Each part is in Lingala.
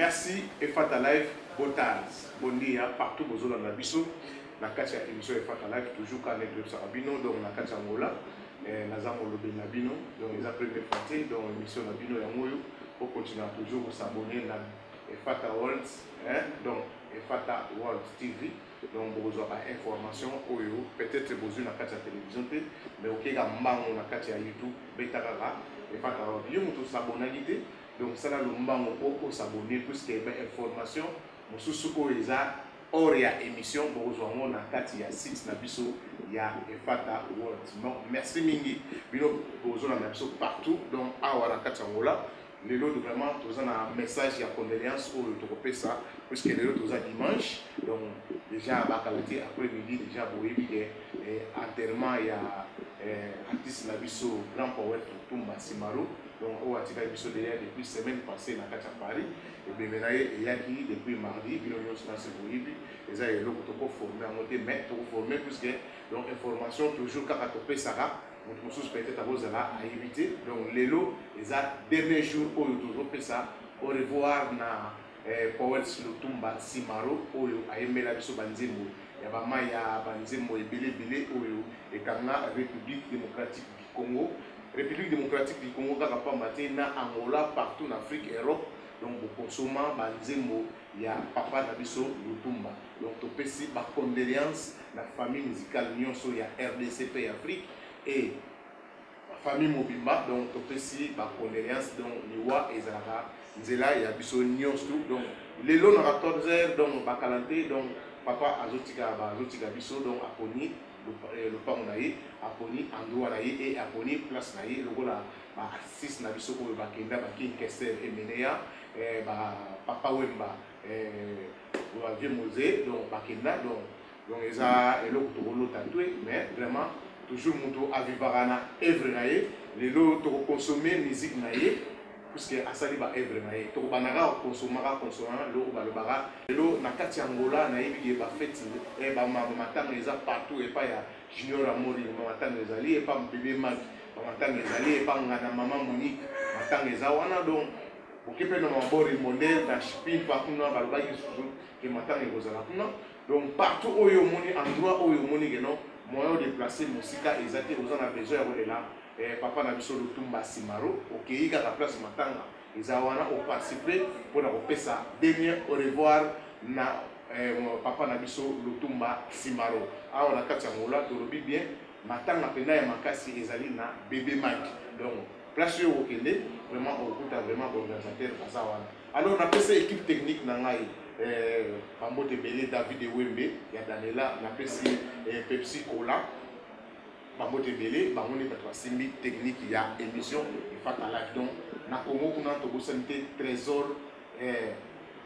Merci et Fata Live, Botaz, Bondia, partout aux zones de la Bissou. La catch à émission et Fata Live, toujours quand les deux Sarabino, donc la catch à Mola, Nazamo Lobe Nabino, donc les après-midi fatés, donc l'émission Nabino et Amoyo, pour continuer toujours à s'abonner à Fata World, donc Fata World TV. Donc, vous aurez information, peut-être vous avez la télévision, mais ok, il y a un YouTube, Betaraga, et Fata World. Vous avez s'abonner. Donc, ça, le monde peut s'abonner, puisqu'il y a information. Nous sommes hors émission, vous avez un site il y a Fata World. Donc, merci Mingi, vous avez partout, donc, à Ouarakatsangola. Les lots vraiment, tous un message et condoléances au Tokopé ça, puisque les lots tous dimanche, donc déjà à Bakalati après-midi, déjà pour éviter enterrement, il y a artiste Nabiso grand poète Tumba Simaro, donc au Atika Biso derrière depuis semaine passée dans Kacha Paris, et bien maintenant il y a qui depuis mardi, il y a une séance pour Ibi, et ça il y a l'autre formé à monter, mais tout formé puisque donc information toujours quand Tokopé Sarah. Nous sommes peut-être à éviter. Donc, les lots, les derniers jours, pour toujours ça, au revoir na Powers Lutumba Simaro, Oyo, Aemela Biso Banzembo, Yabamaya Banzembo et Bele Oyo, et Kanga, République démocratique du Congo. République démocratique du Congo, Kakapa Matena, Angola, partout en Afrique et Europe. Donc, au consommant Banzembo, il y a Papa Nabiso Lutumba. Donc, tu peux si, par condoléance, la famille musicale, il y a RDCP Afrique. Et la famille Mobimba, donc tu peux si par condoléance, donc Niwa et Zara, Nzela et Abisso Nyonsu, donc les lots à 14h, donc Bakalante, donc papa Azotika Bisso, donc Aponi, le Pamonaï, Aponi, Andouanaï et Aponi, place Naï, le Gola, 6 Nabisso, Bakenda, Bakin, Kester et Menea, Papa Wemba, Vieux Mosé, donc Bakenda, donc ils ont l'autre tatoué, mais vraiment. Toujours muto avivarana œuvre naie les lots to consommer musique naie puisque asali ba œuvre naie to banara consommera lo ba le bara lo na kati Angola naie bi ba fête e ba matanga eza partout et pas ya junior amori matanga ezali et pas bébé mag matanga ezali et pas ngana maman Monique matanga eza wana donc okepe na mabori modèle na spin partout na ba ba ki matanga ezala kuna donc partout oyo moni endroit oyo moni geno moyen de déplacer musika exacté aux en a besoin de là papa Nabiso Lutumba Simaro ok il y a la place matanga ils ont participé pour la ça dernier au revoir na papa Nabiso Lutumba Simaro ah on a quatre là tu le bien matanga pena ya makasi ezali na bébé Mike donc place au Kende vraiment au coup vraiment organisateur kazawana alors on a passé équipe technique na ngai Pambote Belé, David Wembe, il y a Daniela, on a Pepsi Cola, Pambote Belé, on a Simbi technique, il y a émission, il faut à live. Donc, na Congo, on a tout santé trésor,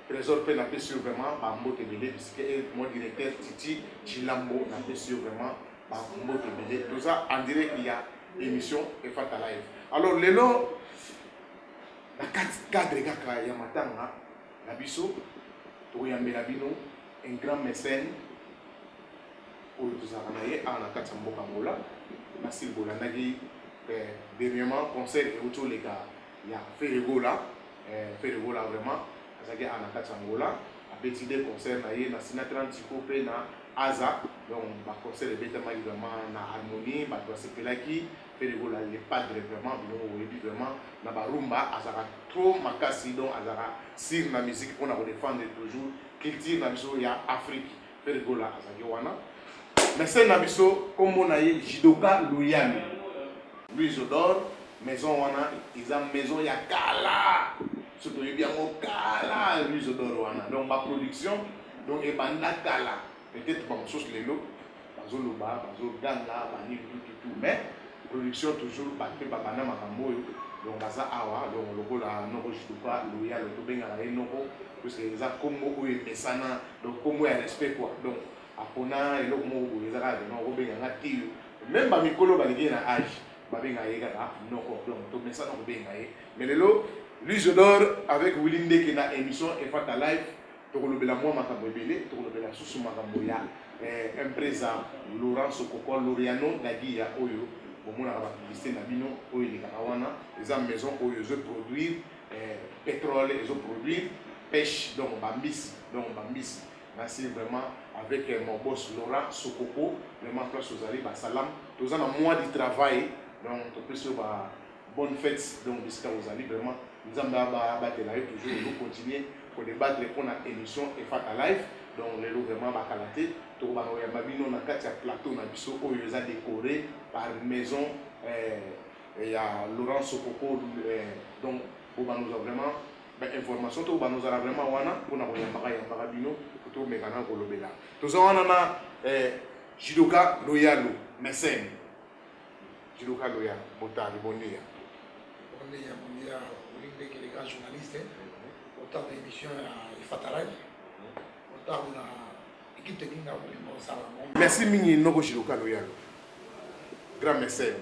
trésor peut n'a sur vraiment Pambote Belé, puisque mon directeur Titi Chilambo n'a sur vraiment Pambote Belé. Tout ça, en direct, il y a émission et faut à live. Alors, les lots, la cadre, il y a matin, la biseau. Un grand mécène pour nous amener à la Katsamboka Mola. Merci beaucoup. Dernièrement, concert et autour les gars, il y a Ferregola vraiment, à la Katsambola. À petit dé concert, il y a Sinatra Tikopé na Aza, donc le concert de Beta vraiment na Harmonie, c'est Pelaki, Ferregola les padres vraiment, vraiment, na Barumba, Azara trop makasi, donc Azara sur la musique pour nous défendre toujours, culture nabiso ya Afrique, Ferregola Azagiwana. Mais c'est nabiso comme on a eu Jidoka Louyani, Louis Odor, maison wana, ils ont maison ya Kala. Surtout bien mon Kala, Louis Odor wana. Donc ma production, donc et banda Kala. Peut-être pas chose les lots, bazo loba, bazo ganga, bani tout, mais production toujours battu par bana makambo. Donc baza awa, donc le rôle à Noro Jidoka, Louya, le Tobenga la Noro, parce que les a comme où est mesana, donc comme où est respect quoi. Donc apona et l'autre mot où les a donc Robenga na tiu. Même ba mikolo ba ligi na âge. Non, donc tout ça non bien mais le lot Luisodor avec Willing qui na émission et fait à live pour le bela moi makambo belé pour le bela susu makambo ya impresa Laurent Sokoko Loriano Nagi ya oyo bomona ba publicité na bino oyo les karawana les maisons oyo je produire pétrole ils ont produire pêche, donc Bambis. Merci vraiment avec mon boss Laurent Sokoko, vraiment place aux alliés, salam. Tous en un mois de travail, donc on peut se voir bonne fête, donc jusqu'à aux alliés, vraiment. Nous allons battre la live toujours, nous continuer pour débattre pour la émission et faire la live. Donc les lots vraiment bakalaté, tout le monde a un plateau, on a décoré par maison. Il y a Laurent Sokoko, donc nous avons vraiment information, nous avons vraiment pour nous pour nous avons Jidoka Loyalo, mécène. Jidoka Loyalo, Botari, bon dia. Bon dia, les grands journalistes, autant d'émissions à Fatalaï, autant d'équipe technique à merci Mini Nogo Jidoka Loyalo, grand mécène.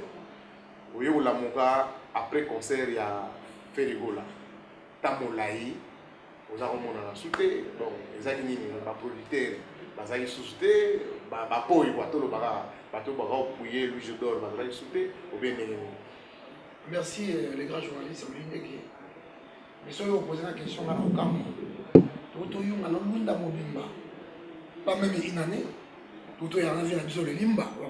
Oui, la monga après concert il y a Ferigola. Tamolaï, aux arômes on a sauté, donc les amis, les producteurs, les amis sauté, bateau, Louis Jodor, les sauté, ou bien. Merci les grands journalistes, mais si vous posez la question à l'Okam, tout le monde a mobimba, pas même une année, tout le monde a vu la vision de Limba, ou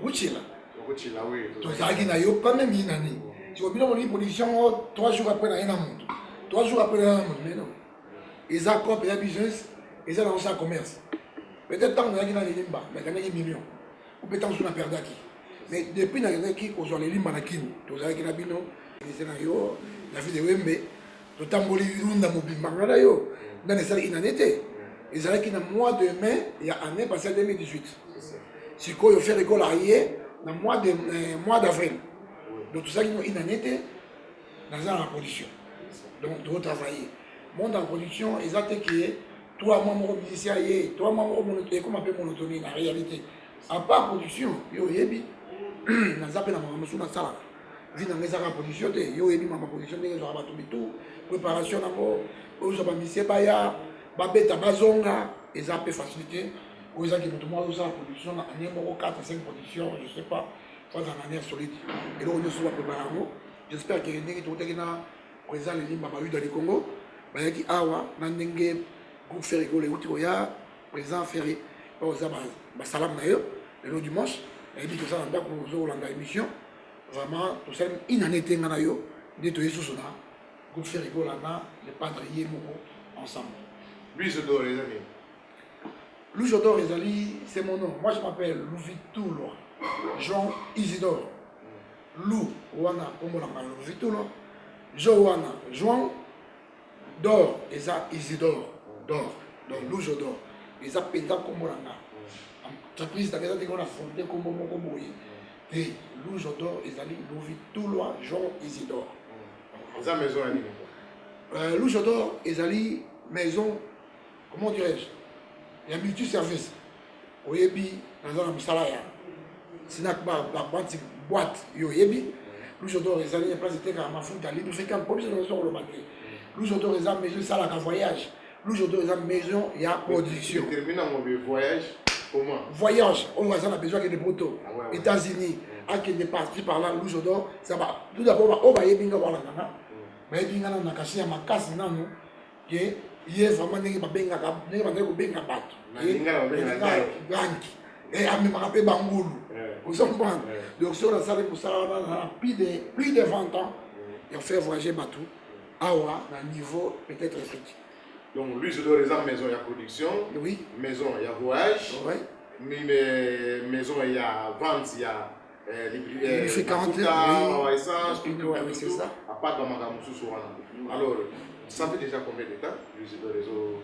pas même une année. Si vous avez une production 3 jours après, il y a un monde. 3 jours après, il y a un monde. Mais non. Ils ont compris le business, ils ont lancé un commerce. Peut-être que nous avons des limba, mais il y a des millions. Ou peut-être que nous avons perdu. Mais depuis que nous avons qui ont les limba, nous avons des bino, des scénarios, la vie de Wembe, tout le temps, nous avons des limba. Dans les salles, il y a une année. Ils ont un mois de mai, il y a un an passé en 2018. Si vous faites l'école arrière, dans le mois d'avril. Donc tout ça, il y a une année dans la production. Donc, de travailler. Monde en production, exactement qui est 3 membres musiciens, 3 membres monotonie, comme on appelle monotonie, la réalité. À part production, yo yebi, na zappe na maman sous la salle. Vu dans les arts production, yo yebi maman production, les gens abattent tout, préparation d'abord, aux gens musiciens, baya, babeta bazonga, et ça peut faciliter. Aux gens qui vont tout le monde la production, en numéro 4 5 productions, je ne sais pas, faut en année solide. Et donc, on se va préparer. J'espère que les gens qui ont présent les lignes dans le Congo, bayaki awa nandenge groupe Ferrigo le utikoya présent Ferri pour ça salam na yo le dimanche et dit que ça ndako zo landa émission vraiment tout ça une année tenga yo de to yesu na groupe Ferrigo là le padre Yemoko ensemble. Louis Jodor les amis. Louis Jodor Ezali, c'est mon nom. Moi je m'appelle Louvitulo Jean Isidore. Lou wana komona Louvitulo Joanna, Joan, Dor, et ça, Isidore, Dor, donc Lou Jodor, et ça, Penda Komoranga. Entreprise, t'as déjà dit qu'on a fondé comme Mokomoui. Et Lou Jodor, et ça, Louvitulo, Jean Isidore. C'est ça, maison animée. Lou Jodor, et ça, maison, comment dirais-je, il y a multi-service. Au Yebi, dans un salaya, Sinak la boîte, yo Yebi. Nous j'adore les années, place était à ma foule, à l'hybrification, comme si nous sommes le matin. Nous j'adore les maisons, ça là, voyage. Nous j'adore les maisons, il y a production. Terminant mon voyage, comment? Voyage, on a besoin de poteaux. États-Unis, à qui est parti par là, nous j'adore, ça va. Tout d'abord, on va y aller, on va là. Mais il y a un caché à ma casse, non, qui est vraiment n'est pas bien capable. Et à me rappeler Bangoulou. Vous comprenez? Donc, sur la salle pour ça, on a plus de 20 ans. Et on fait voyager Batou, Awa, à un niveau peut-être critique. Donc, lui, je dois les avoir maison, il y a production. Oui. Maison, il y a voyage. Oui. Maison, il y a vente, il y a les fréquentes. essence, tout, c'est ça. À part dans ma alors, ça fait déjà combien de temps, lui, je dois les autres?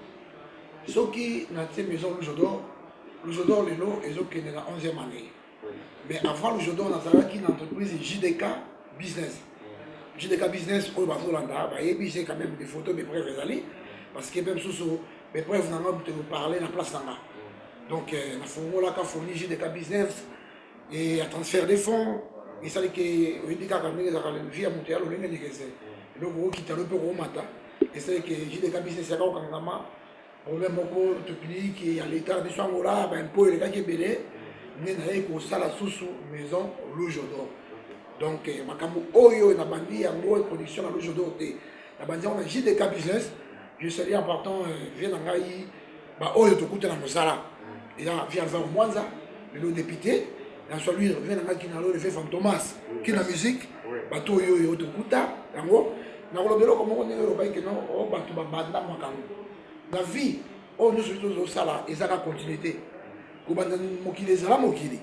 Ceux qui ont été maison, le Jodor, les lots, ils ont été dans la 11e année. Mais avant le Jodor, on a une entreprise JDK Business. JDK Business, on va j'ai quand même des photos, mes preuves, parce que même sous mes preuves, on a parler dans la place. Donc, on a fourni JDK Business et à transfert des fonds. Et ça, que JDK a vie à Montréal, on a dit que c'est. Donc, on quitte un peu au matin. Et c'est que JDK Business, c'est quand on a problème technique, il y a l'état de Angola, un peu les gars qui est belé. Mais on a la sous maison Lou Jodor. Donc, Makambo Oyo, la bandi, en gros, production à Lou Jodor. La bandi, on a JDK Business, je salue en partant vient dans Gaï bah oh tu écoutes dans Mosala et là vient vers Mwanza le député dans soit lui vient dans Gaï qui n'a le fait Fantomas qui la musique bah toi yo tu écoutes yango na ko lobelo comme on est européen que non oh bah tu ba banda makango la vie oh nous surtout au sala et ça la continuité ko banda mokili ezala mokili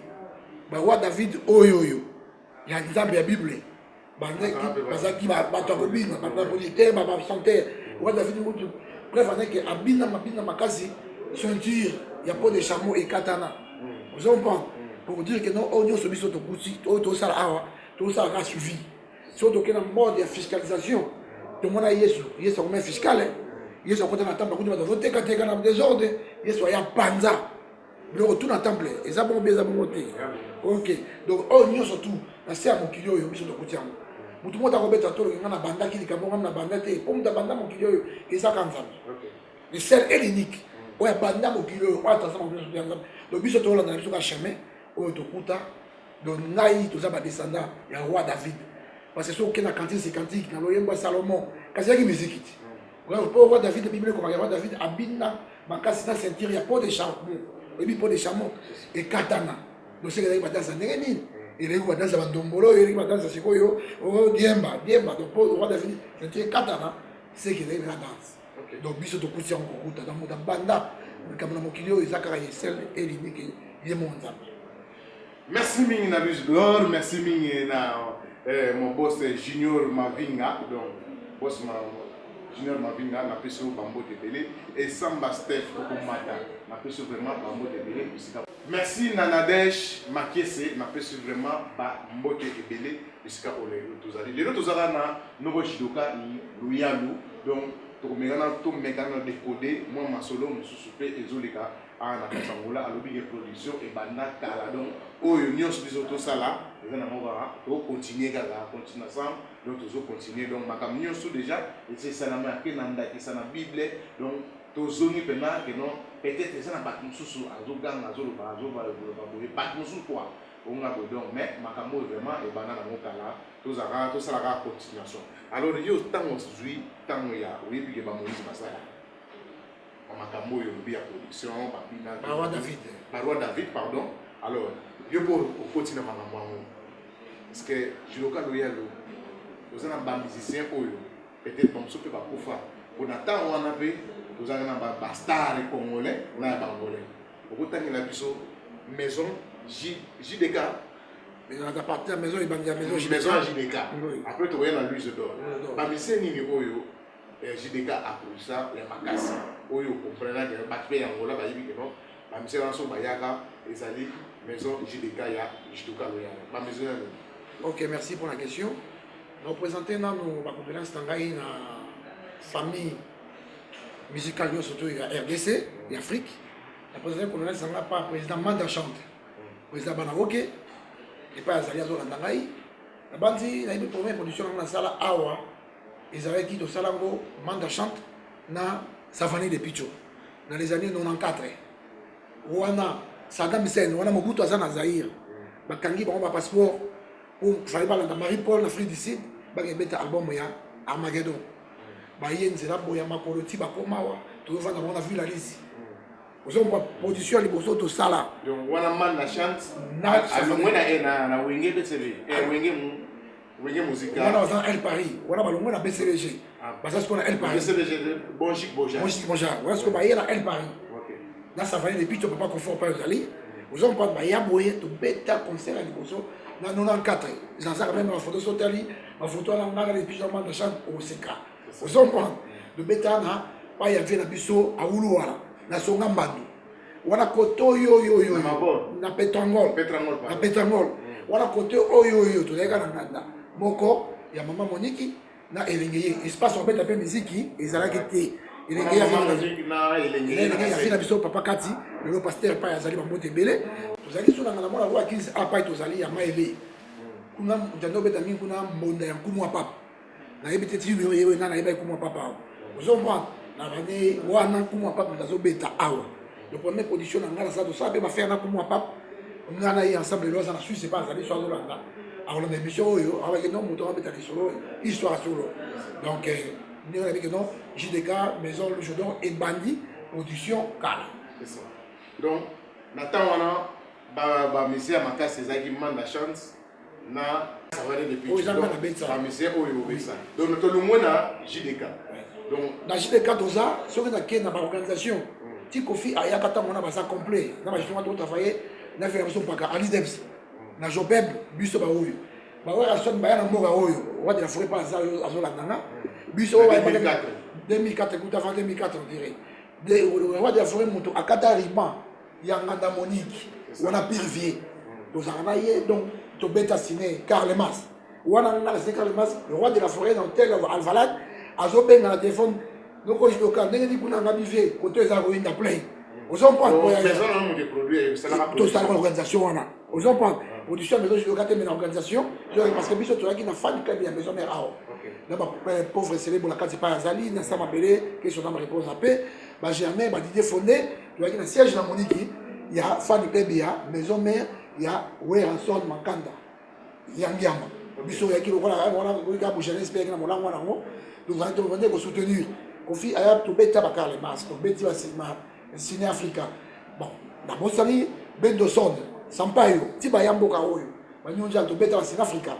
bah wa David oyo ya nzambe ya Bible bandaki bazaki bato ya kobina bato ya politique bachanteur wa David mutu bref andaki abina makasi ceinture ya peau de chameau ekatana vous comprenez pour dire que non on nyonso biso tokuti oyo tosala awa tosalaka suivi so tokena mode ya fiscalisation tomona yesu akomea fiscale yesu akota na temple akuti bato azotekateka na désordre yesu aya panza biloko tu na temple eza bongo mpe eza bongo te ok donc oyo nyonso tu na se ya mokili oyo biso tokuti yango mutu moko akobeta toloki nga na bandaki likambo nga na banda te mpo mutu abanda mokili oyo ezaka nzambe le seul et l'unique oyo abanda mokili oyo oyo ataza mokili oyo ya nzambe donc biso tolanda na biso ka chemin oyo tokuta donc ngai toza badescendant ya roi David parce que soki okenda cantique cantique na loyembo ya Salomon kasi yaki miziki ti mpo roi David bible ekomaka roi David abina makasi na ceinture ya peau de chameau oyebi peau de chameau ekatana donc soki ezalaki badansa ndenge nini eleki badansa bandombolo oyo eleki badansa sikoyo diemba donc mpo roi David ceinture ekatana seki ezalaki mpena danse donc biso tokuti yango kokuta donc moto abanda likambo na mokili oyo eza kaka esel eliniki ye mo nzambe. Merci mingi na Luis Glor, merci mingi na mon boss Junior Mavinga, donc boss Junior Mavinga, na peso Bambo Tebele et Samba Steph Kokomata, na peso vraiment Bambo Tebele. Merci Nanadesh Makiese, na peso vraiment Bambo Tebele, jusqu'à Ole Tozali. Les autres Tozala na Novo Shidoka Luyalu, donc to mekana décoder moi ma solo mususu pe ezoleka ana kasangola alobi production et banda kala donc oyo nyonso biso to sala ezana mobara to continuer kala continuer ensemble donc tozo continuer donc makam nyonso déjà et c'est ça na marqué na ndaki ça na bible donc tozoni pena que non peut-être ça na bat mususu azoganga azoloba boye bat mususu quoi on a donc mais makamo vraiment et banda na mokala tozara to sala continuation. Alors yo tango zui tango ya oyebi ke ba Moïse Masala makambo yo bi ya production babina Roi David pardon. Alors yo pour continuer makambo ngo parce que jiloka loyalo ozana ba musicien oyo peut-être comme ça peut ba kufa on attend on a pe ozana na ba star congolais na ba congolais okotangela biso maison JDK. Mais on a parti à la maison, il y a maison JDK. Après, tu vois la luce d'or. Mais c'est ni Oyo, JDK a pris ça, les macasses. Oyo, comprenez que Batpé en Angola, il y a non. Mais c'est dans son Bayaka, et ça dit maison JDK, il y a JDK. Ma maison. Ok, merci pour la question. Nous représentons nos compétences dans la famille musicale, surtout RDC et Afrique. La présidente colonel Sanga par président Manda Chante, président Banaroke. Et pas azali azolanda ngai na bandi na ibi première production na sala awa ezalaki tosala ngo Manda Chante na Safani de Picho dans les années 94 wana Saddam Hussein wana Mobutu aza na Zaïre bakangi bango ba passeport pour fallait balanda Marie-Paul na Afrique du Sud bakebeta album ya Armageddon baye nzela boya makolo ti bakomawa tozofanda bango na ville à Lisi. Vous avez une position liboso to sala. Donc wana Manda Chante na alongwe na wenge BCB wenge musica. Wana dans El Paris, wana balongwe na BCBG. Parce que on a El Paris. BCBG Bonchic Boja. Bonchic Boja. Wana ce que baye na El Paris. OK. Na ça va depuis tu peux pas confort pas aller. Vous avez pas baye boye to beta concert liboso na 94. Ils en ça même la photo sotali, la photo na ngala les pigeons Manda Chante au CK. Vous avez pas de beta na pa ya vena biso a Uluwala. Na songa mbandu wana koto yo na Petrangol wana koto oyo tozalaka na nganda moko ya mama Moniki na elenge espace obeta pe muziki ezalaki te elenge ya fina biso papa kati le pasteur pa yazali bamote ebele tozali so na ngana mona roi 15 apa tozali ya maele kuna njando beta mingi kuna mbonda ya nkumu wa papa na yebite ti yo na yeba nkumu wa papa ozomwa na bane wana nkumu wa papa tazobeta awa le premier position na ngana ça to ça be ba faire na nkumu wa papa ngana yi ensemble loza na Suisse pas azali so azolanda alors na émission oyo avec non moto abeta lisolo histoire solo donc nous avons dit que non, JDK, Maison Louche d'Or et Bandi, production Kala. C'est ça. Donc, Nathan, on a monsieur Amaka César qui demande la chance. Ça va aller depuis. Oui, ça. Monsieur Oyo, donc, nous avons le JDK. Donc, dans JDK, tout ça, ce qu'on a créé dans l'organisation, si Kofi a ça complet, dans la gestion de travailler, on a fait un peu à l'IDEPS, dans Jobeb, Busso Baoui. Baoui a sonné à Moraoyo, on va faire pas ça à Zolandana. Busso 2004, écoute avant 2004, on dirait. On va faire un moto à Katariban, il y a un gars Monique, on a purifié. Donc, tu bêtes assigné Carlemas. On a assigné Carlemas, le roi de la forêt dans tel Alvalade, à Zobeng dans le téléphone. Donc, je dis quand on a habitué, quand on a eu une plein. Aux enfants, tout ça, l'organisation, aux enfants, production, mais je regarde mes organisations, parce que biso tu as qui n'a fan club il y a maison mère ao. D'abord pauvre célèbre la carte c'est pas Azali, n'a ça m'appeler, question dans ma réponse à paix, bah Germain, bah Didier Fondé, tu as qui n'a siège dans Monique, il y a fan club il y a maison mère, il y a Weranson Makanda. Yangiama. Biso ya qui le voilà, on a bouger l'espère que na mola ngwana ngo. Donc on va demander de soutenir. Kofi aya to beta bakar les masques, beti wa Ciné Africa. Bon, na Mosali, Bendo Son, Sampaio, Tibayambo Kaoyo, Banyonja, to beta Ciné Africa.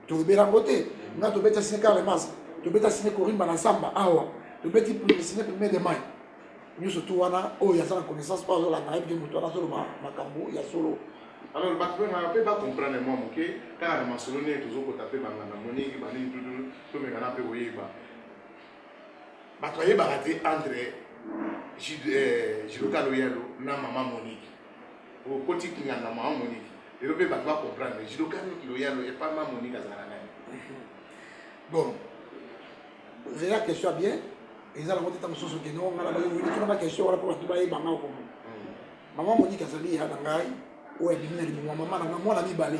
To beta côté, na to beta Ciné Carlemas, to beta Ciné Corimba na Samba, Awa, to beti Ciné Premier de Mai. Nous surtout wana, oh, il y a ça la connaissance par la naïve de Moutoana solo Makambo, il y a solo. Alors, on ne peut pas comprendre moi, car je mentionne toujours que tu as fait Monique, tout le monde a fait Oyeba. Je vais entre Jiloka Loyalo et Maman Monique. Au côté qui a Maman Monique. Et le peuple va comprendre. Jiloka Loyalo et pas Maman Monique à Zanana. Bon, j'ai la question bien. Ils ont monté dans le sens que non, on a la question pour tout le monde. Maman Monique a sali à Nangai. Ouais, moi la mi balé.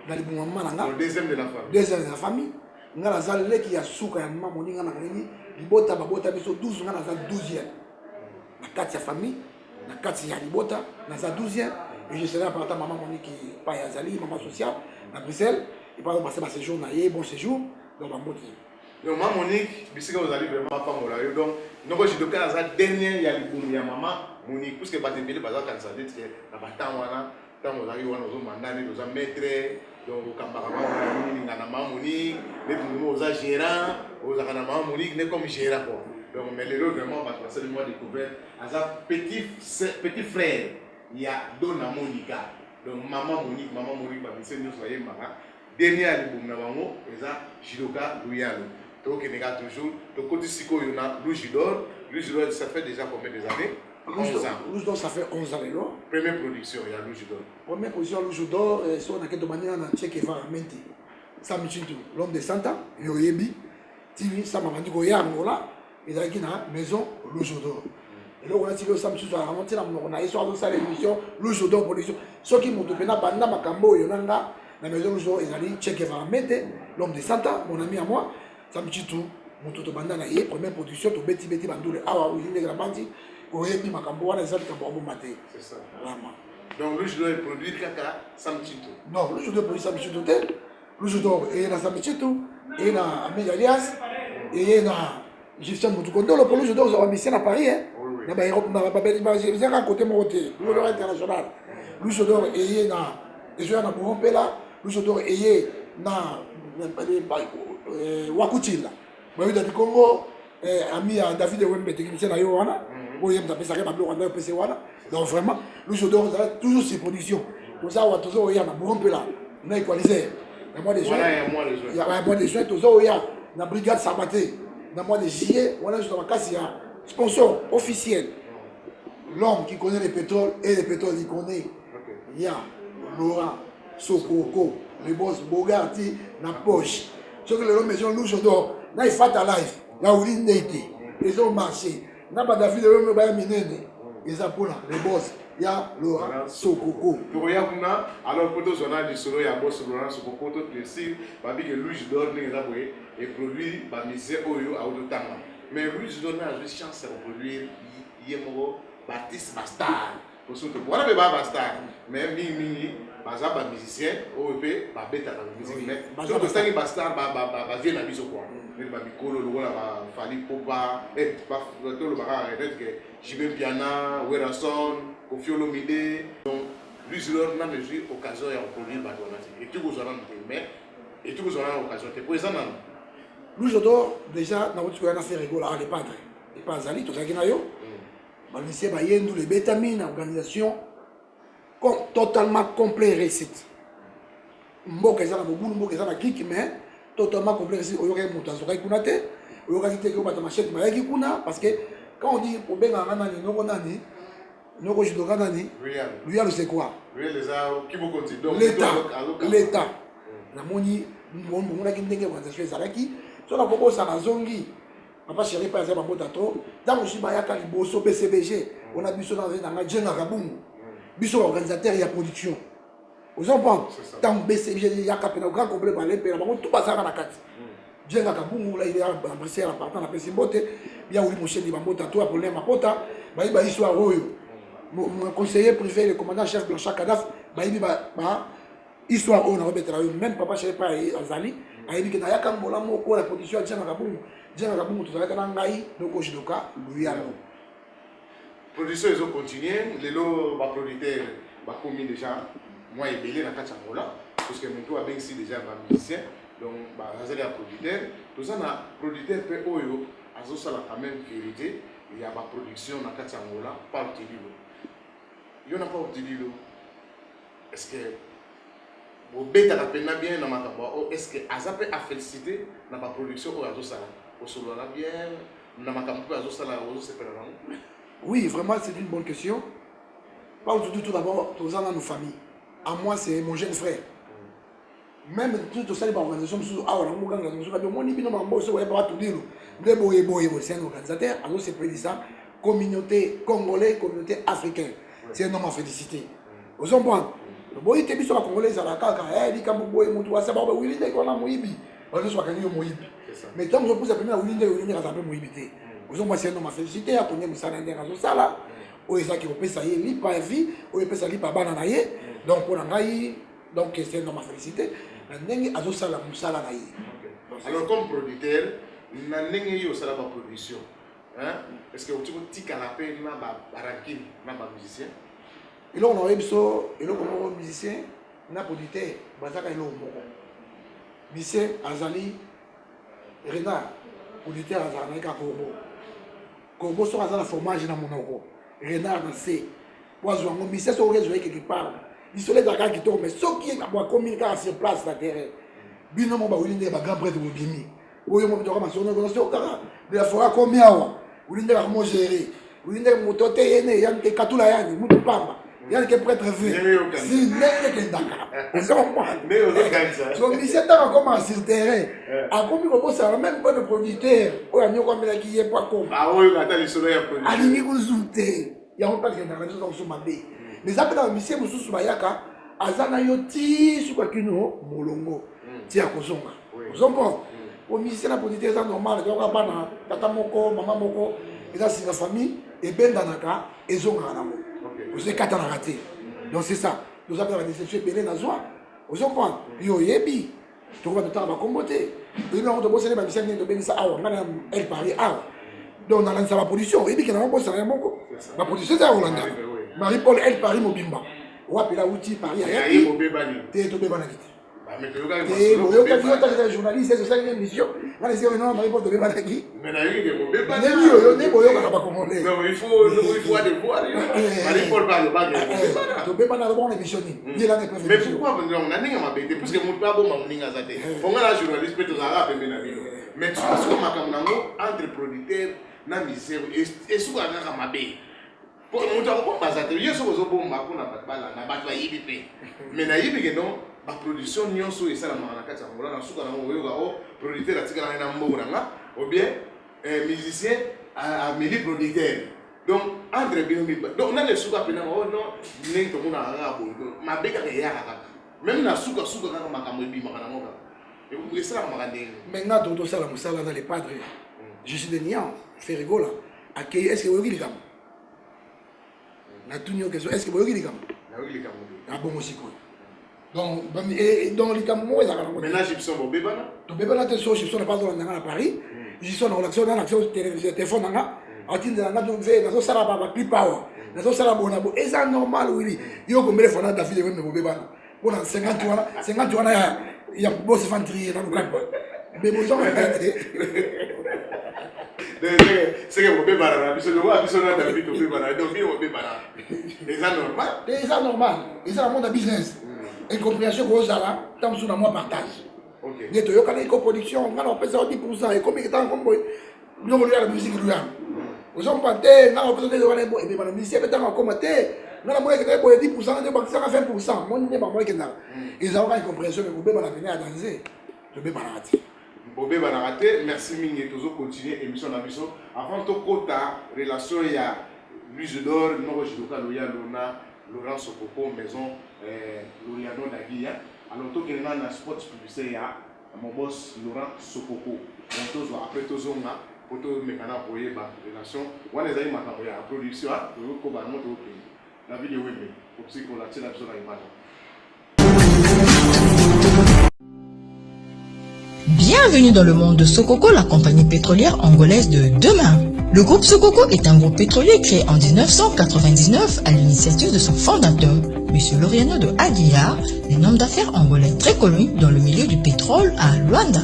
Dans les bons moments, le deuxième de la famille. Deuxième de la famille. On a la salle qui a souka ya maman Monique na ngani. Libota babota biso 12 on a la 12e. La 4e famille, la 4e libota, na sa 12e. Et je serai par maman Monique qui pas Yazali, maman sociale à Bruxelles. Et par passer ma séjour na bon séjour dans ma moto. Donc maman Monique, bisika vous allez vraiment pas mola. Donc nous je doka la dernière ya libum ya maman Monique parce que ba te belé bazar kan sa dette na batang wana. Tant on arrive on a mandané nos maîtres donc au camarade on a maman Monique les nous aux gérants aux maman Monique n'est comme gérant quoi. Donc mais les autres vraiment parce que moi découvert à sa petit frère il y a Donna Monica donc maman Monique bah c'est nous soyez maman dernière album na bango eza Jiloka Loyalo donc il y a toujours le côté psycho il y a Louche d'Or ça fait déjà combien d'années? 11 ans. Louche d'Or, ça fait 11 ans. Première production, il y a Louche d'Or. Première production, Louche d'Or, on a quelque manière dans Tchèque et Varamente. Ça me tue tout. L'homme de Santa, Yoyebi, TV, ça m'a dit qu'il y a un là, et dans la maison, Louche d'Or. Et là, on a dit que ça me tue tout. On a histoire de ça, l'émission, Louche d'Or production. Ceux qui m'ont topé, Banda Makambo, Yonanga, la maison Louche d'Or, ils allaient Tchèque et Varamente, l'homme de Santa, mon ami à moi, ça me tue tout. Mon toto banda na yé, première production, to beti bandoule, awa, oui, les grabandi. C'est ça. Donc Louche d'Or est produit caca Samchito. Non, Louche d'Or produit Samchito. Louche d'Or est dans Samchito, et dans Amélie Alias, et dans Gestion Moutukondo. Le Louche d'Or, vous avez mis à Paris. Dans un côté monté, Louche d'Or international. Louche d'Or est dans Bourgompela. Louche d'Or est dans Wakutila. Dans le Congo, ami à David Wembe, technicien à Yohana. Donc vraiment, Louche d'Or a toujours ses productions. Pour ça, on a toujours eu un bon peu là. On a équalisé. Il y a moins de juin. Il y a moins de juin. Toujours, il y a la brigade Sabaté. Dans le mois de juillet, on a juste un cas, il y a un sponsor officiel. L'homme qui connaît le pétrole et le pétrole, il connaît. Il y a Laurent, Sokoko, le boss Bogarty, la poche. Ce que l'homme maison Louche d'Or, là, il fait ta life. Là où il est, ils ont marché. N'a pas David de Baya Minene. Ils ont les boss. Il y a Laurent Sokoko. Pour y avoir, alors pour tous, on a dit solo, il y a boss Laurent Sokoko, tout le style, parce que Louche d'Or est produit par Misé Oyo à Odotama. Mais Louche d'Or a une chance de produire Yemoro Baptiste Bastard. Pour ceux qui ne connaissent pas Bastard, mais Mimi, Baza, musicien, OEP, Babeta, musique. Mais tout le temps, Bastard, va venir à Biso quoi. ne ba mikolo lokola ba Fally Ipupa ba to lo ba peut-être que Jibé Piana Werason Koffi Olomide donc lui leur n'a mesure occasion ya produire ba donati et tout vous aurez mais et tout vous aurez occasion te présent nan Louis Jodo déjà na wutu na faire rigolo les padres et pas ali to zakina yo ba lycée ba yendu les bétamines organisation totalement complet réussite mboka ezala bobulu mboka ezala kiki mais totalement complet réussite oyoka mutu azokai kuna te oyoka te ko bata machette bayaki kuna parce que quand on dit pour benga nani noko nani noko judoka nani lui c'est quoi l'état namoni monaki ndenge organisation ezalaki so na koko sa zongi papa chéri par exemple bota to dans aussi bayaka liboso PCBG on a biso dans Jenga Kabungu biso organisateur ya production aux enfants dans BCBG ya kapena grand complet par les pères bango tout basaka na kati Jenga Kabungu là il est embrassé à partant na Pesimbote bien oui mon chef di bambota to pour les mapota ba histoire oyo mon conseiller privé le commandant chef Blanchard Kadaf ba histoire on a remettre même papa chéri pas azali ayebi ke na yaka mbola moko la production ya Jenga Kabungu tout ça na ngai noko jidoka luyalo production ils ont continué les lots ba producteur ba commis déjà moi et belé na kati ngola parce que mon tour a bien ici déjà ba musicien donc ba azali a producteur tout ça na producteur pe oyo azo sala quand même vérité il y a ba production na kati ngola par Tililo il y en a pas Tililo est-ce que vous bêta la peine bien dans ma cabane est-ce que Azapé a félicité dans ma production ou azo sala au solo la bien dans ma cabane azo sala azo se faire là. Oui, vraiment, c'est une bonne question. Parle tout d'abord, tous dans nos familles. À moi, c'est mon jeune frère. Même tout ça, les organisations, c'est un organisateur, alors c'est président, communauté congolaise, communauté africaine. C'est un homme à féliciter. Vous comprenez? Le boy qui est sur la congolaise, à la caca, il dit que mon boy, mon toit, c'est pas oui, il est qu'on a Moïbi. On est sur la Moïbi. Mais tant que je pousse la première, il est à la Moïbi. Vous avez un homme à féliciter, à connaître Moussa Nander à Zosala, ou les gens qui ont fait ça, ils pas vie, ou ils ont fait ça, ils pas bananaye. Donc, pour l'engayer, donc c'est un homme à féliciter. Nander à Zosala, Moussa Nander. Alors, comme producteur, Nander est au salaire de production. Est-ce que vous avez dit qu'à la paix, il y a un musicien? Et là, on a un musicien, un producteur, Bazaka est là au Moko. Musicien, Azali, Renard, producteur Azali, Kakobo. Kobo so azala fromage na monoko renard na se poisson ngo mise so rezo quelque part isole daka kitoko mais soki na boa communiquer sur place na terrain bino mo ba ulinde ba grand prêtre bobimi oyo mo bitoka masono ko so kaka de la fora combien wa ulinde ba mo gérer ulinde motote yene yanke katula yani mutu pamba yani ke prêtre vu si nenge ke ndaka c'est moi mais on organise so mise ta commencer sur terrain a komi ko bossa même pas de producteur oyo nyoko mela ki ye pas comme ah oyo kata le solo ya production alingi kuzute ya on pas que dans la maison so mabe mais après dans mise mususu bayaka azana yo ti suka kino molongo ti akozonga ozombo o mise na producteur ça normal donc bana tata moko mama moko eza singa famille et bendanaka ezonga na mo vous êtes quatre raté donc c'est ça nous avons la déception belé na joie vous comprenez yo yebi to va temps ba komboté et là on doit bosser les mission de benisa awa ngana elle parler awa donc dans la production et puis que na bosse rien moko la production c'est Hollanda Marie-Paul elle Paris mobimba wapi la outil Paris ayi mobebani te to bebana kiti mais to yoga yo journaliste c'est ça une émission là les non Marie-Paul to bebana kiti mais na yiki mobebani yo ne boyo ka ba congolais non il faut aller voir Marie-Paul parle pas to bebana la bonne émission ni mais pourquoi on a ninga mabete parce que mon pas bon mamuninga zate on a la journaliste peut to ara pembe na bino mais tu sais comment makamnango entre producteur na misère et souka na mabe pour mon temps pour bazate yeso ko zo bomba kuna batbala na batwa yibi pe mais na yibi ke non ba production nyonso esala na kati ya ngola na souka na ngoyo ga o producteur atika na mbona nga ou bien musicien à mili producteur donc entre bino mi donc na le souka pe na oh non nen to mona nga bondo mabeka ke ya kaka même na souka na makambo bi makana ngoka et vous esala makande maintenant tout ça la musala dans les padres je suis de Nian fait rigola accueilli est-ce que vous voyez comme na tunyo que est-ce que vous voyez comme na oui comme ah bon aussi quoi Donc, les Camerounais, maintenant, Gibson, bon, bébana. Donc, bébana, tu es Gibson, pas dans à Paris. Gibson, on a l'action téléphone, on a fait, on a ça là, clip power. On a ça là, on a et ça normal, oui. Il y a combien de fois David et même bébana. Bon, 50 ans, il y a boss fantrier dans le camp. Mais bon, c'est que mon bébana, puis c'est le roi, puis c'est le David au bébana, donc il est au bébana. Et ça normal. Et ça normal. Et ça, le monde de business. Incompréhension que vous avez là, tant que moi partage. Ok. Nous avons une coproduction, on peut faire 10%. Et combien de temps nous avons la musique de l'âme. Nous sommes pas nous avons besoin de voir les et puis la musique est en commenter. Nous avons besoin de 10%, nous avons besoin de 20%. Moi, nous n'avons pas besoin de ils ont une compréhension, mais vous pouvez venir à danser. Je vais pas rater. Bobé Banarate, merci Mingi, toujours continuer l'émission d'Abisso. Avant de quota, relation, il y a Louise d'Or, Noro Jidoka, Loya Lona, Laurent Sokoko, Maison, Loriano Daguia. Alors, tout le monde a un spot publicitaire, il y a mon boss Laurent Sokoko. Après, tout le monde a un mécanisme pour la relation. On les a eu maintenant, il y a la production, pour la vidéo web, pour que la télé soit dans Bienvenue dans le monde de Sokoko, la compagnie pétrolière angolaise de demain. Le groupe Sokoko est un groupe pétrolier créé en 1999 à l'initiative de son fondateur, M. Loriano de Aguiar, un homme d'affaires angolais très connu dans le milieu du pétrole à Luanda.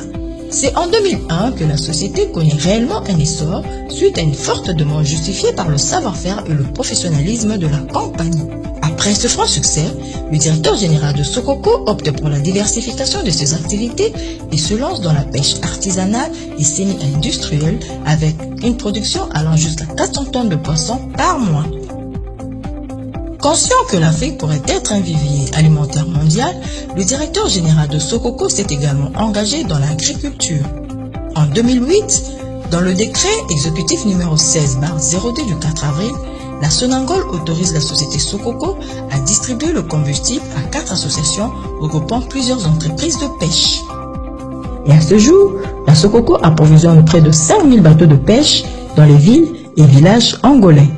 C'est en 2001 que la société connaît réellement un essor suite à une forte demande justifiée par le savoir-faire et le professionnalisme de la compagnie. Après ce franc succès, le directeur général de Sokoko opte pour la diversification de ses activités et se lance dans la pêche artisanale et semi-industrielle avec une production allant jusqu'à 400 tonnes de poissons par mois. Conscient que l'Afrique pourrait être un vivier alimentaire mondial, le directeur général de Sokoko s'est également engagé dans l'agriculture. En 2008, dans le décret exécutif numéro 16/02 du 4 avril, la Sonangol autorise la société Sokoko à distribuer le combustible à 4 associations regroupant plusieurs entreprises de pêche. Et à ce jour, la Sokoko approvisionne près de 5000 bateaux de pêche dans les villes et villages angolais.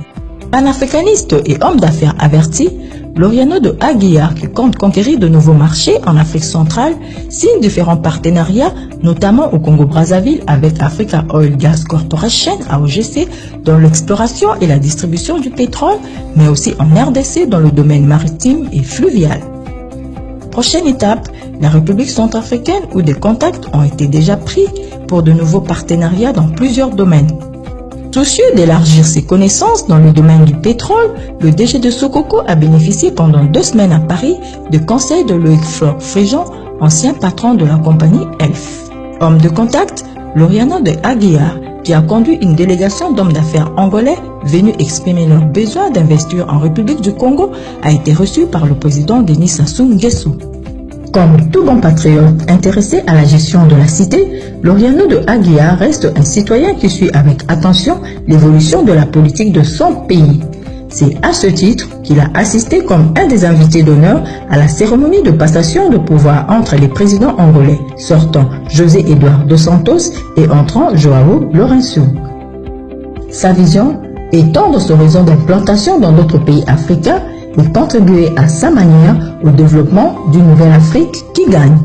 Panafricaniste et homme d'affaires averti, Loriano de Aguiar, qui compte conquérir de nouveaux marchés en Afrique centrale, signe différents partenariats, notamment au Congo-Brazzaville avec Africa Oil Gas Corporation, AOGC, dans l'exploration et la distribution du pétrole, mais aussi en RDC dans le domaine maritime et fluvial. Prochaine étape, la République centrafricaine où des contacts ont été déjà pris pour de nouveaux partenariats dans plusieurs domaines. Soucieux d'élargir ses connaissances dans le domaine du pétrole, le DG de Sokoko a bénéficié pendant 2 semaines à Paris de conseils de Loïc Flore Fréjean, ancien patron de la compagnie ELF. Homme de contact, Loriano de Aguiar, qui a conduit une délégation d'hommes d'affaires angolais venus exprimer leur besoin d'investir en République du Congo, a été reçu par le président Denis Sassou Nguesso. Comme tout bon patriote intéressé à la gestion de la cité, Loriano de Aguiar reste un citoyen qui suit avec attention l'évolution de la politique de son pays. C'est à ce titre qu'il a assisté comme un des invités d'honneur à la cérémonie de passation de pouvoir entre les présidents angolais, sortant José Eduardo dos Santos et entrant Joao Lourenço. Sa vision, étendre son réseau d'implantation dans d'autres pays africains et contribuer à sa manière au développement d'une nouvelle Afrique qui gagne.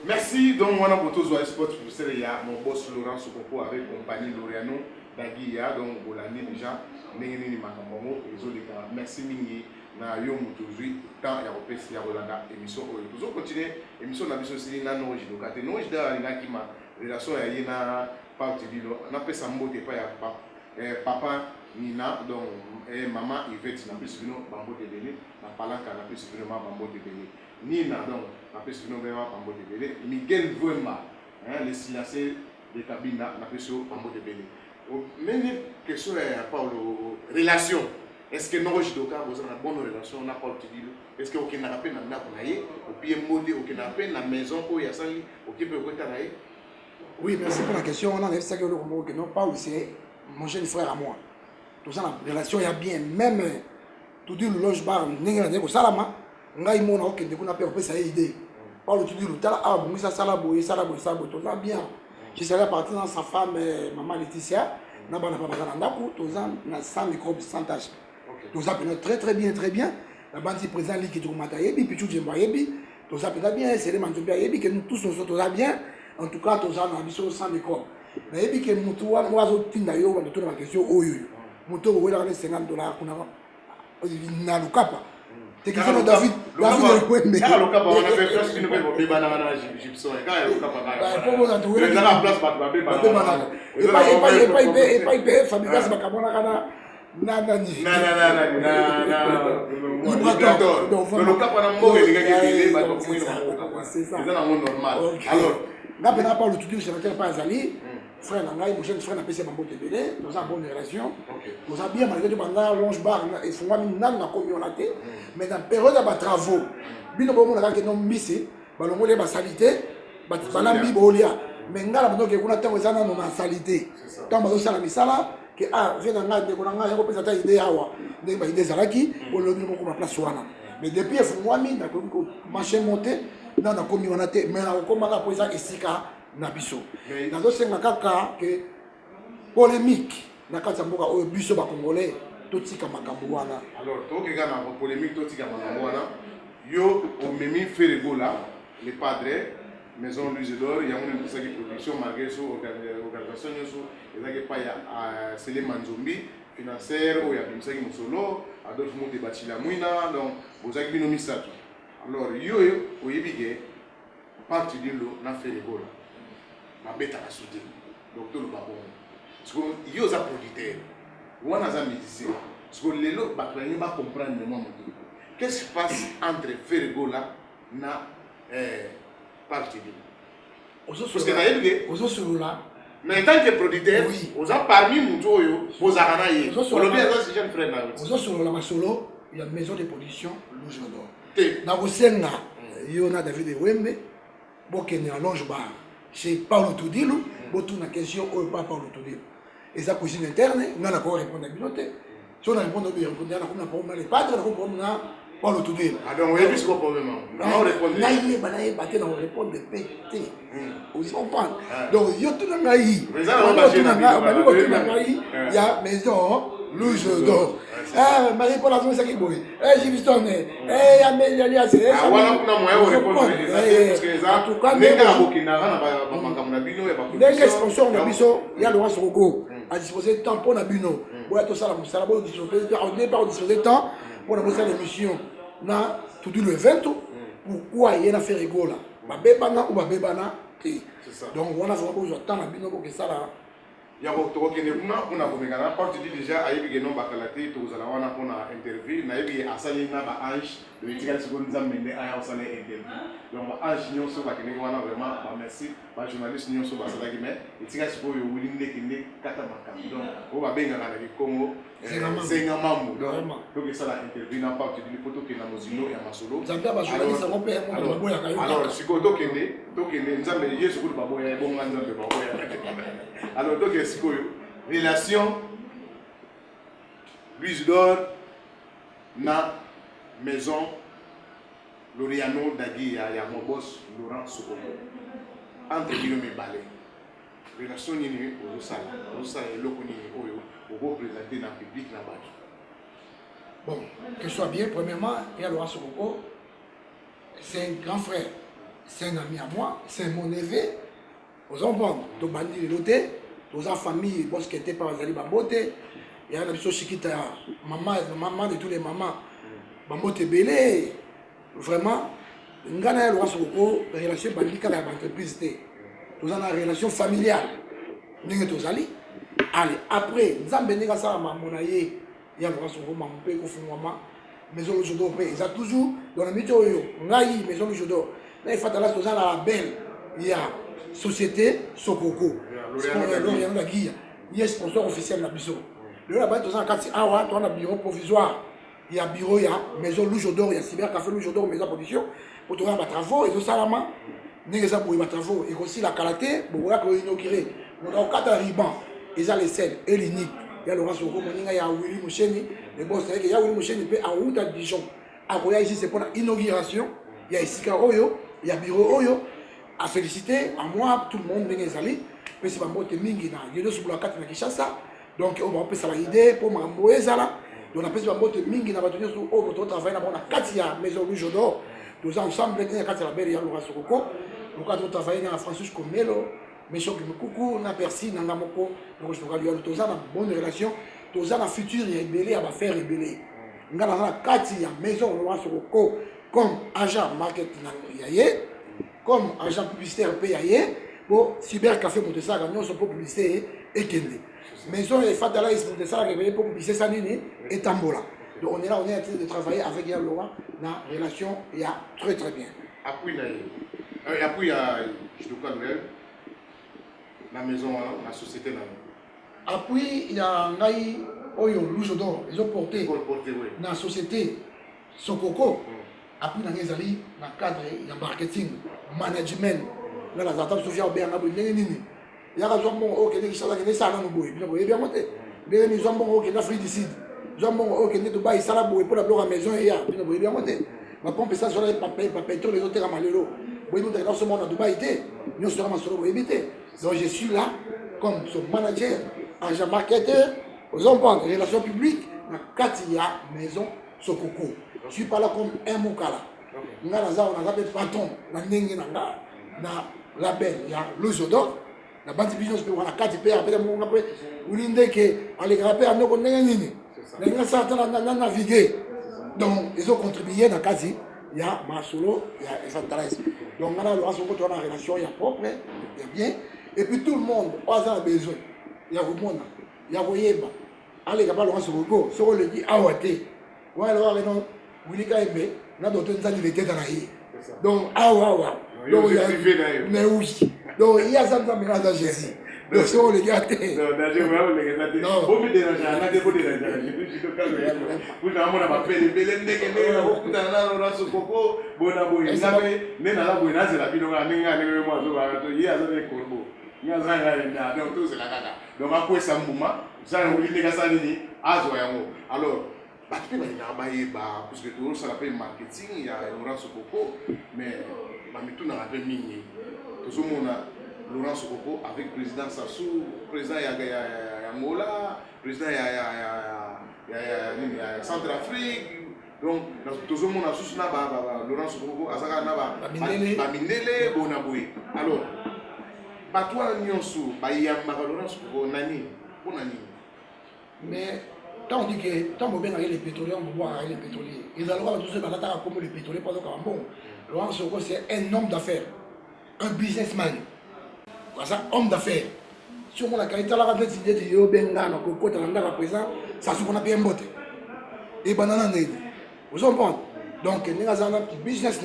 Merci. Donc, moi, pour tous les sports, il y a mon boss Laurent Sokoko avec compagnie Loriano Daguia. Donc, pour l'année déjà, merci Mingi. Na yo mutuzui tant ya kopesi ya Rolanda émission oyo toujours continuer émission na biso sili na noji lokate noji da linga kima relation ya yena parti dilo na pesa mbote pa ya papa Nina donc maman Yvette na pesa bino bambote bele na palaka na pesa bino bambote bele Nina donc na pesa bino bambote bele Miguel Vuema le silencieux de Kabina na pesa bambote bele mais question ya Paulo relation. Est-ce que nous avons une bonne relation na Paul Tidilo? Est-ce que vous avez une maison la maison où il y a Oui, merci pour la question. On a dit que non, Paul, c'est mon jeune frère à moi. Tout ça, la relation est bien. Même tout dit le loge bar, n'engagez pas Salama. Ngai mona ok de kuna pe ça idée. Paul Tidilo, tala ah bon ça salabo, tout ça bien. Je serais parti dans sa femme maman Laetitia. na bana papa na ndako toza na sans microbe sans tache toza pena très bien la bandi président liki to mata yebi pichu jemba yebi toza pena bien c'est les manjombi yebi que nous tous nous toza bien en tout cas toza na biso sans microbe na yebi que mutu wa wazo tinda yo ba to na question oyo mutu ko wela $50 kuna na lukapa tekisano David Wembe na lukapa on a fait presque une belle bébana na Gibson et quand lukapa ba pour vous en tout cas la place ba bébana et pas Fabrice bakamona kana na lukapa na mboge ngaki ba ko mwino c'est ça c'est un monde normal alors nga pena pas le tout dire c'est pas azali frère nangai mon jeune frère na pese mambo tebele nous avons bonne relation nous avons bien malgré tout banda longe bar et font nan na communauté mais dans période de travaux bino bomo na ka non mbisi balongo le ba salité bana mbi bolia mais ngala bono ke kuna tango ezana no na salité tant bazo sala misala que vient nga de kuna nga yako pesa ta idée hawa de ba idée zalaki on le moko ma place wana mais depuis font na ko marché monter dans la communauté mais na ko maka poza esika na biso nazosenga kaka ke polémique na kati ya mboka oyo biso bakongolais totika makambo wana alors tokeka na polémique totika makambo wana yo omemi Ferregola le padre maison Louis d'Or yango ndisaki production malgré so organisation nyonso ezaki pa ya Sele Manzombi financière oyo abimisaki mosolo Adolphe Mote Bachila Mwina donc bozaki bino misato alors yo oyebi ke parti dilo na Ferregola mabeta la soutien docteur Babon parce que yo za producteur wana za médecin parce que lelo ba kranye ba comprendre moi qu'est-ce qui se passe entre Ferregola na parti dilo parce que na yebé ozo solola mais en tant que producteur oza parmi mutu oyo bozaka na ye olobi za si jeune frère na ozo solola masolo ya maison de production Louis d'Or na kosenga yo na David Wembe bokene na longe bar chez Paulo Tudilo botu na question ou pas Paulo Tudilo et ça cuisine interne on a quoi répondre à binoté si on a répondre bien on a pas les padres on comprend na Paulo Tudilo donc on a vu ce problème on répondre na yé bana baté na répondre de pété aussi on parle donc yo tout na ngai ya maison Louis d'Or Marie-Paul a fait boy Gibson Amélia c'est wana kuna moyen de répondre parce que ça en tout cas ndenga bokina na ba makambo na bino ya ba ndenga sponsor na biso ya Laurent Sokoko a disposé temps pour na bino boya to sala musala bo disposer temps pour na bossa l'émission na tout le event pourquoi il y a faire rigola ba bebana ou ba bebana donc on a vraiment temps na bino pour que ça là ya ko to kene kuna komekana parti déjà ayebi ke non bakalate to zala wana kuna interview na yebi asali na ba ange le tika siko nzamende aya osala interview donc ba ange nyonso ba kene wana vraiment ba merci ba journaliste nyonso ba sala ki mais tika siko yo wilinde kende kata makam donc o ba benga na ki Congo senga mamu donc que ça la interview na parti du poto ke na mozino ya masolo zamba ba journaliste ko pe mo boya kayo alors siko to kende nzambe yesu ko ba boya bonga nzambe ba boya alors donc relation Louis d'Or na maison Loriano Dagui ya mon boss Laurent Sokoko entre Guillaume Balé relation nini osala eloko nini oyo obo présenter na public na bato bon que ce soit bien premièrement il y a Laurent Sokoko c'est un grand frère c'est un ami à moi c'est mon neveu aux enfants to bandi loté aux famille parce que était pas azali babote il y a la biso chikita maman de tous les mamans babote belé vraiment ngana ya Laurent Sokoko relation bandika la entreprise té tous en relation familiale ndenge tozali allez après nzambe ndenge ça mamona ye ya Laurent Sokoko mampe ko fungwama maison Louis d'Or pe ça toujours dans la mito yo ngai maison Louis d'Or na ifatala tous en la belle il y a société Sokoko Loriano Dagui il est sponsor officiel na biso le là-bas tous en kati awa to na bureau provisoire il y a bureau il y a maison Louis d'Or il y a cyber café Louis d'Or maison production pour trouver ba travaux et tout ça là-bas neza pour ba travaux et aussi la qualité pour ko inaugurer on a quatre ribans ils ont les scènes et l'unique il y a Laurent Sokoko moninga ya Willy Moucheni le boss c'est que il y a Willy Moucheni peut en route à Dijon à Koya ici c'est pour l'inauguration il y a ici Oyo il y a bureau Oyo à féliciter à moi tout le monde ndenge ezali mais c'est pas mbote mingi na yelo sur la carte na Kinshasa Donc on va appeler ça l'idée pour m'envoyer ça là. Donc on appelle ça botte mingi na batonyo sur au votre travail na bona katia maison Louis Jodor. Nous ensemble avec katia la belle ya Laura Sokoko. Donc quand on travaille na Francisco Melo, monsieur qui me coucou na Percy na Ngamoko. Donc je dois lui avoir tous en bonne relation. Tous en futur il rebelle à faire rebeller. Ngana na katia maison Laura Sokoko comme agent marketing yaye, comme agent publicitaire payaye. Bon, cybercafé pour ça, nous sommes pour publicité et kende. Maison et Fatala, ils sont pour ça, pour publicité ça et Tambola. Donc on est là, on est en train de travailler avec Yann Laurent dans la relation, il y a très bien. Après, je dois dire, la maison, la société. Après, il y a Ngaï, Oyo, Loujodor, ils ont porté dans la société Sokoko. Après, dans les alliés, dans le cadre, il y a marketing, management. Là, la zata Sofia Obéa Nini. Il y a un jambon au Québec qui s'en a un boy. Bien monté. Bien mis jambon au Québec d'Afrique du Sud. Jambon au Québec de Dubaï, ça la boue pour la bloc à maison et ya. Bien monté. Ma pompe ça sur les papiers, tous les autres à Malero. Oui, nous dans ce monde à Dubaï, nous serons sur le éviter. Donc je suis là comme son manager, agent marketeur, aux hommes de relations publiques, dans Katia Maison Sokoko. Je ne suis pas là comme un Moukala. Nous avons un patron, dans label, il y a l'Ozodor, la bande de business pour la 4 pays, après, on dit que les grappés à nos négociations, les gens sont naviguer. Donc, ils ont contribué dans le cas, il y a Masolo, il y a Efantalès. Donc, on a une relation, il y a propre, il y a bien. Et puis, tout le monde, a besoin. Il y a Rumona, il y a Woyeba. Allez, il y a pas le roi sur le go, sur le dit, ah ouais, ouais, alors, Willy Kaebe, n'a d'autres anniversaires dans la vie. Donc, ah ouais, ouais. Donc, il y a mais oui. Donc, il y a ça dans le Jésus. Donc, c'est on les gars. Non, vous me dérangez, vous dérangez. Vous avez un appel, vous avez parce que tout ça s'appelle marketing, il y a Laurent Sokoko, mais tout n'a pas mis. Tout le monde a Laurent Sokoko avec le président Sassou, président Angola, président Centrafrique. Donc, tout le monde a sous Laurent Sokoko, Azaka Naba, Bamindele, Bonaboui. Alors, Batouan Nyonsu, Bayam Laurent Sokoko, Nani, Bonani. Mais tant on dit que tant on les pétroliers, on va voir les pétroliers. Ils allons voir tous ceux qui ont comme les pétroliers pendant qu'un bon. Laurent Sokoko, c'est un homme d'affaires, un businessman. C'est un homme d'affaires. Si on a la qualité de la radio, si on a benga, on a présent, ça se qu'on a bien botte. Et banana vous comprenez? Donc, nous avons un petit business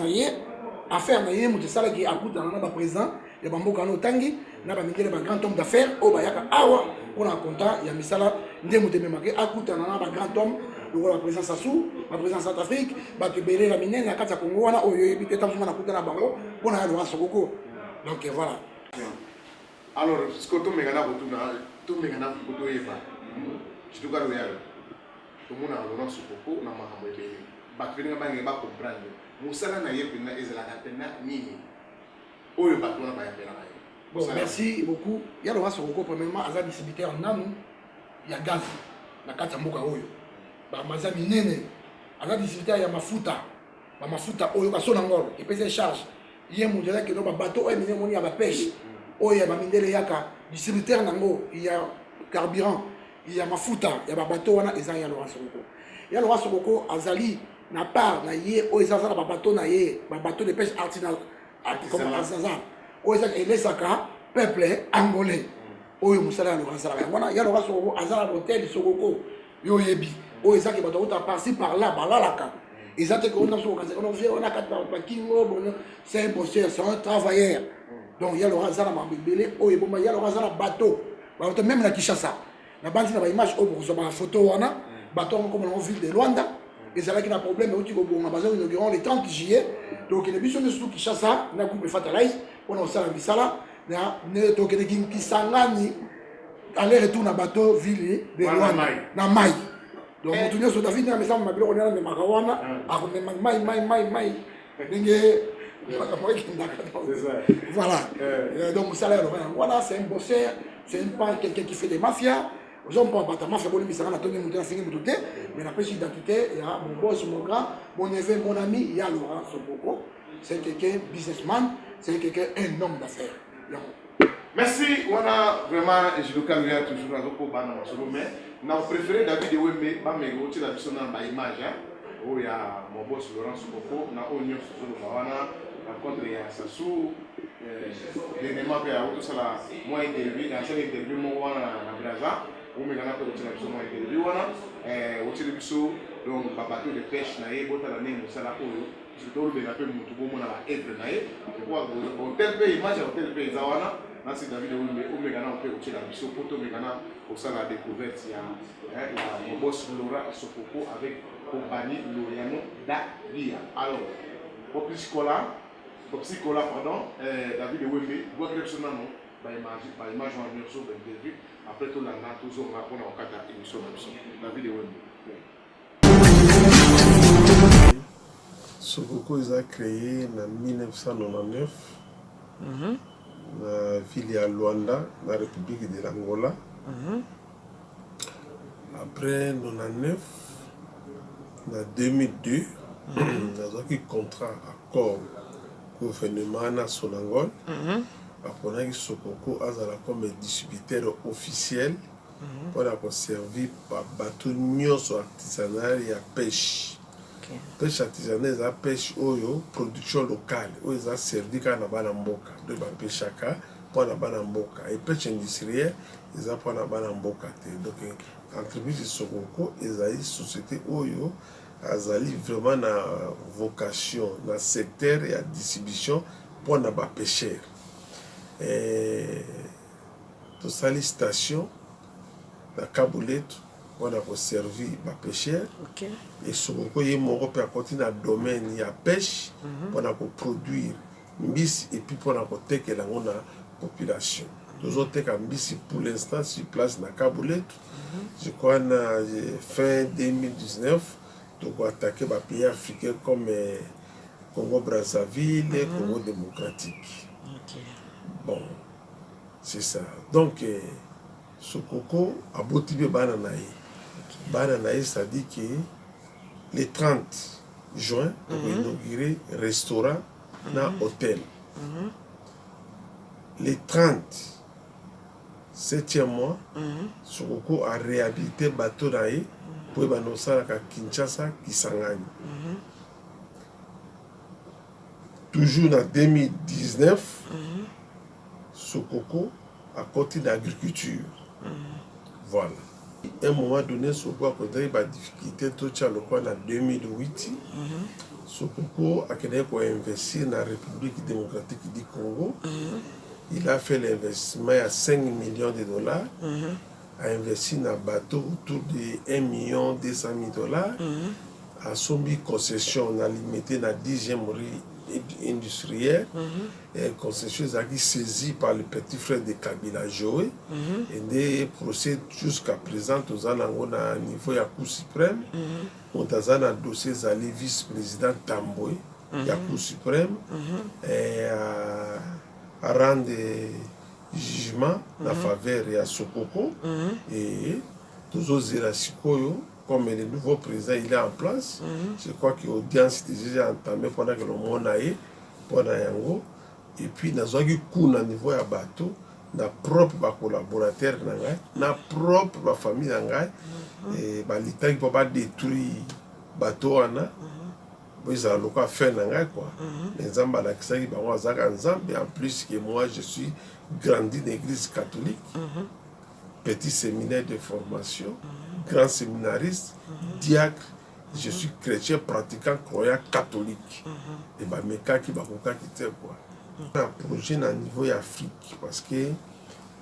affaire, nous avons ça qui a coûté dans le présent. Il y a un tangi, il y a un grand homme d'affaires, il y a un content, il y a misala, il y a un grand homme, le président Sassou, le président Centrafrique, il y a un mine, il y a un Congo, il y a un bango, pour aller à Sokoko. Donc voilà. Alors, ce que tu me dis, tout le monde je te garde tout le monde a Laurent Sokoko, on a Mahamoué. Parce que nous avons comprendre. Moussala n'a pas été bon, merci beaucoup. Il y a Laurent Sokoko, premièrement, à la distributeur en Nanou, il y a gaz, la carte Mboka Oyo. Mazami Nene, à la distributeur, il y a Mafuta, Oyo, Sonangol, et puis c'est charge. Il y a un modèle qui est dans le bateau, il y a la pêche. Il y a Mindele Yaka, distributeur Nango, il y a carburant, il y a Mafuta, il y a bateau, il y a Laurent Sokoko. Il y a Laurent Sokoko, Azali, n'a pas, il y a un bateau de pêche artisanale. Comme Azazan, et les Saka, peuple angolais. Oyo Moussala Laurent Sokoko. Il y a Laurent Sokoko, Azala Hotel Sokoko, Yoyebi. Oyo Zaki Bato, par-ci par-là, Balalaka. Ils ont été on a c'est un bosseur, c'est un travailleur. Donc il y a Laurent Zala Mambélé, il y a Laurent Zala bateau. Même la Kishasa. La bande n'a pas image, pour la photo, bateau comme en ville de Luanda. Et c'est là qu'il y a un problème, on a besoin d'inaugurant les 30 juillet. Donc il y a des missions de sous Kishasa, on a coupé Fatalaïs, on a aussi la Bissala, on a donc il y a qui s'engage, aller-retour dans le bateau ville de Luanda, dans Maï. Donc on tourne sur David, mais ça m'a dit on est dans Makawana, Maï. Voilà. Donc ça voilà, c'est un bosseur, c'est quelqu'un qui fait des mafias. Aux hommes, pas appartement, c'est bon, mais ça va tomber monter à 5 minutes, mais après, identité, il y a mon boss, mon grand, mon neveu, mon ami, il y a Laurent Sokoko. C'est quelqu'un businessman, c'est quelqu'un un homme d'affaires. Merci, on a vraiment, et je le calme toujours dans le combat, mais on a préféré David de Wembe, mais aussi la vision dans l'image, où il y a mon boss Laurent Sokoko, on a Oignon sur le Bawana, par contre, il y a Sassou, dernièrement, il y a tout ça, moi, interview, dans cette interview, moi, à Braza. On me gana ko tsina biso mo interview wana o tsile biso donc ba bateau de pêche na ye bota la ne musala oyo surtout le na pe mutu bo mona ba aide na ye kwa bon tel pe image o tel pe zawana na si David o me gana pe o tsila biso poto me gana o sala découverte ya mon boss Laura Sokoko avec compagnie Loriano da Dia. Alors pour psychola pardon David Wembe votre personnel non ba image en sur interview. Après tout, on a toujours rapport à la émission de la vidéo. Sokoko a créé en 1999 la ville à Luanda, la République de l'Angola. Après 1999, en 2002, on a eu un contrat accord gouvernement national. Après, Sokoko a comme distributeur officiel pour servir par bateau artisanal et à pêche. Pêche artisanale, c'est pêche oyo, production locale, où ils ont servi quand on a banamboka, de la pêche pour la banamboka. Et pêche industrielle, ils ont pour la banamboka. Donc, l'entreprise de Sokoko, ils ont une société oyo, ils ont vraiment une vocation, dans le secteur et la distribution pour la pêcheur. Tout ça, les stations, la caboulette, on a servi les pêcheurs. Et Sokoko, il y a mon côté dans le domaine, il y a pêche, on a produire bis et puis on a que la population. Nous autres, bis pour l'instant, sur place dans la caboulette. Je crois que fin 2019, donc on a attaqué les pays africains comme Congo-Brazzaville et Congo démocratique. Bon, c'est ça. Donc, Sokoko a motivé Bananaï. Bananaï, ça dit que le 30 juin, on va inaugurer un restaurant dans l'hôtel. Le 37e mois, Sokoko a réhabilité le bateau pour annoncer à Kinshasa, Kisangani. Toujours en 2019, Sokoko a continué l'agriculture. Voilà. À un moment donné, Sokoko a connu des difficultés en 2008. Sokoko a investi dans la République démocratique du Congo. Il a fait l'investissement à 5 millions de dollars. A investi dans un bateau autour de 1 200 000 dollars. A sombi concession, on a limité dans la 10e rue industrielle. Et concession est saisie par le petit frère de Kabila Joé. Et des procès jusqu'à présent, nous avons un niveau de la Cour suprême. Nous avons un dossier de vice-président Tamboué, de la Cour suprême. Et à rendre jugement en faveur de Sokoko. Et tous les autres, comme le nouveau président il est en place, je crois que l'audience est déjà entamée pendant que le monde a eu, pendant Yango. Et puis, nous avons eu coup au niveau de bateau, notre propre collaborateur, notre propre famille, et l'État ne peut pas détruire le bateau. Ils ont le fait quoi. Les hommes en plus que moi, je suis grandi dans l'église catholique, petit séminaire de formation. Grand séminariste, diacre, je suis chrétien pratiquant, croyant catholique. Et bien, mes cas qui va quitter quoi. Un projet à niveau d'Afrique parce que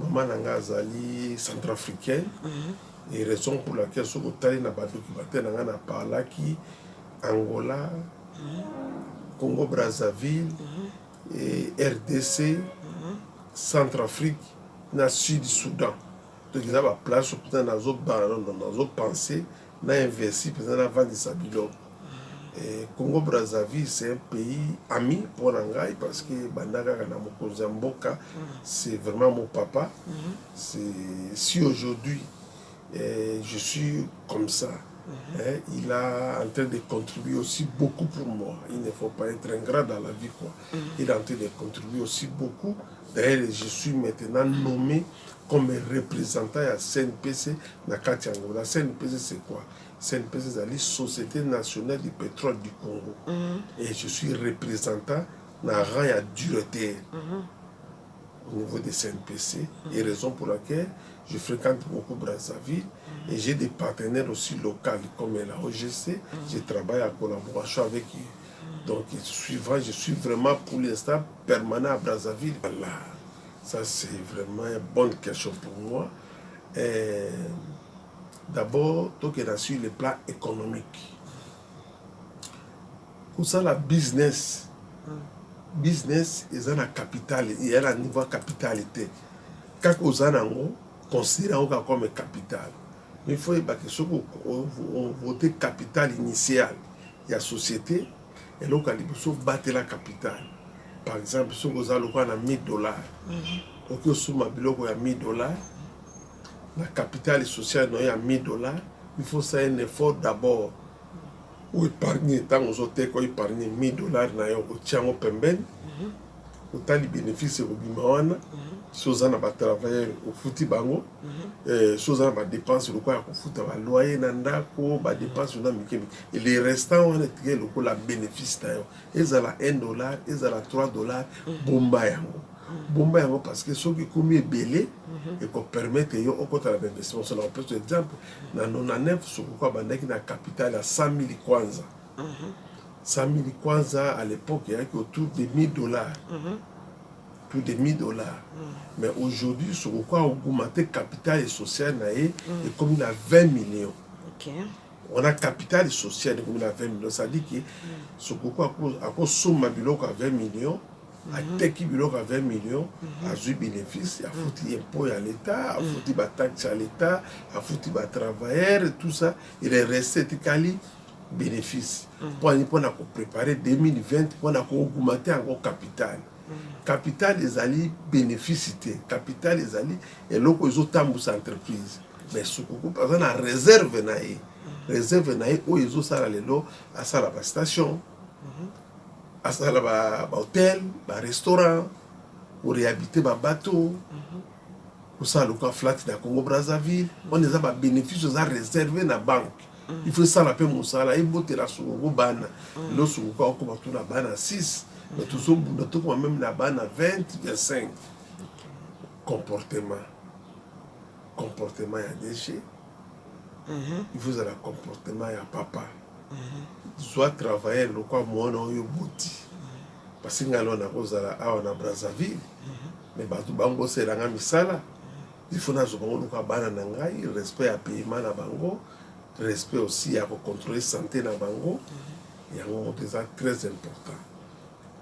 maman nanga azali centrafricaine et raison pour laquelle ce que na bateau qui battait nanga na parlaki Angola, Congo Brazzaville et RDC, Centrafrique, na Sud Soudan. Donc ils ont la place dans nos pensées, on a investi dans la vente de Sabilo. Congo Brazzaville, c'est un pays ami pour Nangaï parce que Bandaka Kanamokozamboka, c'est vraiment mon papa. Si aujourd'hui je suis comme ça. Hein, il a en train de contribuer aussi beaucoup pour moi. Il ne faut pas être ingrat dans la vie, quoi. Il est en train de contribuer aussi beaucoup. D'ailleurs, je suis maintenant nommé comme représentant à CNPC dans Katiango. La CNPC, c'est quoi? CNPC, c'est la Société nationale du pétrole du Congo. Et je suis représentant dans le rang à dureté au niveau des CNPC. Et raison pour laquelle je fréquente beaucoup Brazzaville. Et j'ai des partenaires aussi locaux comme la OGC. Je travaille en collaboration avec eux. Donc, je suis vraiment pour l'instant permanent à Brazzaville. Voilà. Ça, c'est vraiment une bonne question pour moi. D'abord, donc, il y a sur le plan économique. Pour ça, la business, ils ont la capitale, il y a un niveau de capitalité. Quand vous avez considéré comme capital, il faut que on vote capital initial. Il y a société, et donc il faut battre la capitale. Par exemple, si vous avez $1000, donc vous avez $1000, la capitale sociale il y a $1000, il faut faire un effort d'abord. Ou épargner, tant que vous avez épargné $1000, vous tiens au pemben, vous avez les bénéfices au bimawana, si vous avez travaillé au fouti bango, si vous avez des dépenses, vous avez des loyers, des dépenses, et les restants, on a la bénéfice. Ils ont $1, ils ont $3, bomba yango. Bomba yango parce que ceux qui commis belé et qu'on permette de faire l'investissement. On peut par exemple, dans 99, ce qu'on a dans la capitale à 100 000 kwanza. 100 000 kwanza à l'époque, il y a autour de $1000. Plus de $1000. Mais aujourd'hui, ce qu'on a augmenté capital et social, et comme il a 20 millions. On a capital et social comme il a 20 millions. Ça dit que ce qu'on a somme à 20 millions. À Teki Bilok à 20 millions, à Zui bénéfice, à foutu impôt à l'État, à foutu taxe à l'État, à foutu travailleur, tout ça, il est resté Tikali bénéfice. Pour préparer 2020, pour augmenter encore capital. Capital des alliés bénéficité, capital des alliés, et là, ils ont tambou entreprise. Mais ce qu'on par exemple, la réserve naïe, où ils ont ça à la station. À ça, hôtel, restaurant, pour réhabiter un bateau, pour ça, le cas flat dans Congo Brazzaville, on a des bénéfices réservés dans la banque. Il faut ça la paix mon salaire, il faut la soukou bana, le soukou on va tout la bana à 6, mais tout ça, tout même la bana à 20, 25. Comportement il y a déchet. Il faut un comportement il y a papa. Soit travailler le quoi moi non yo boti parce que ngalo na kozala awa na Brazzaville mais batu bango c'est la misala il faut na zobango le quoi bana na ngai respect à paiement na bango respect aussi à contrôler santé na bango et on est très important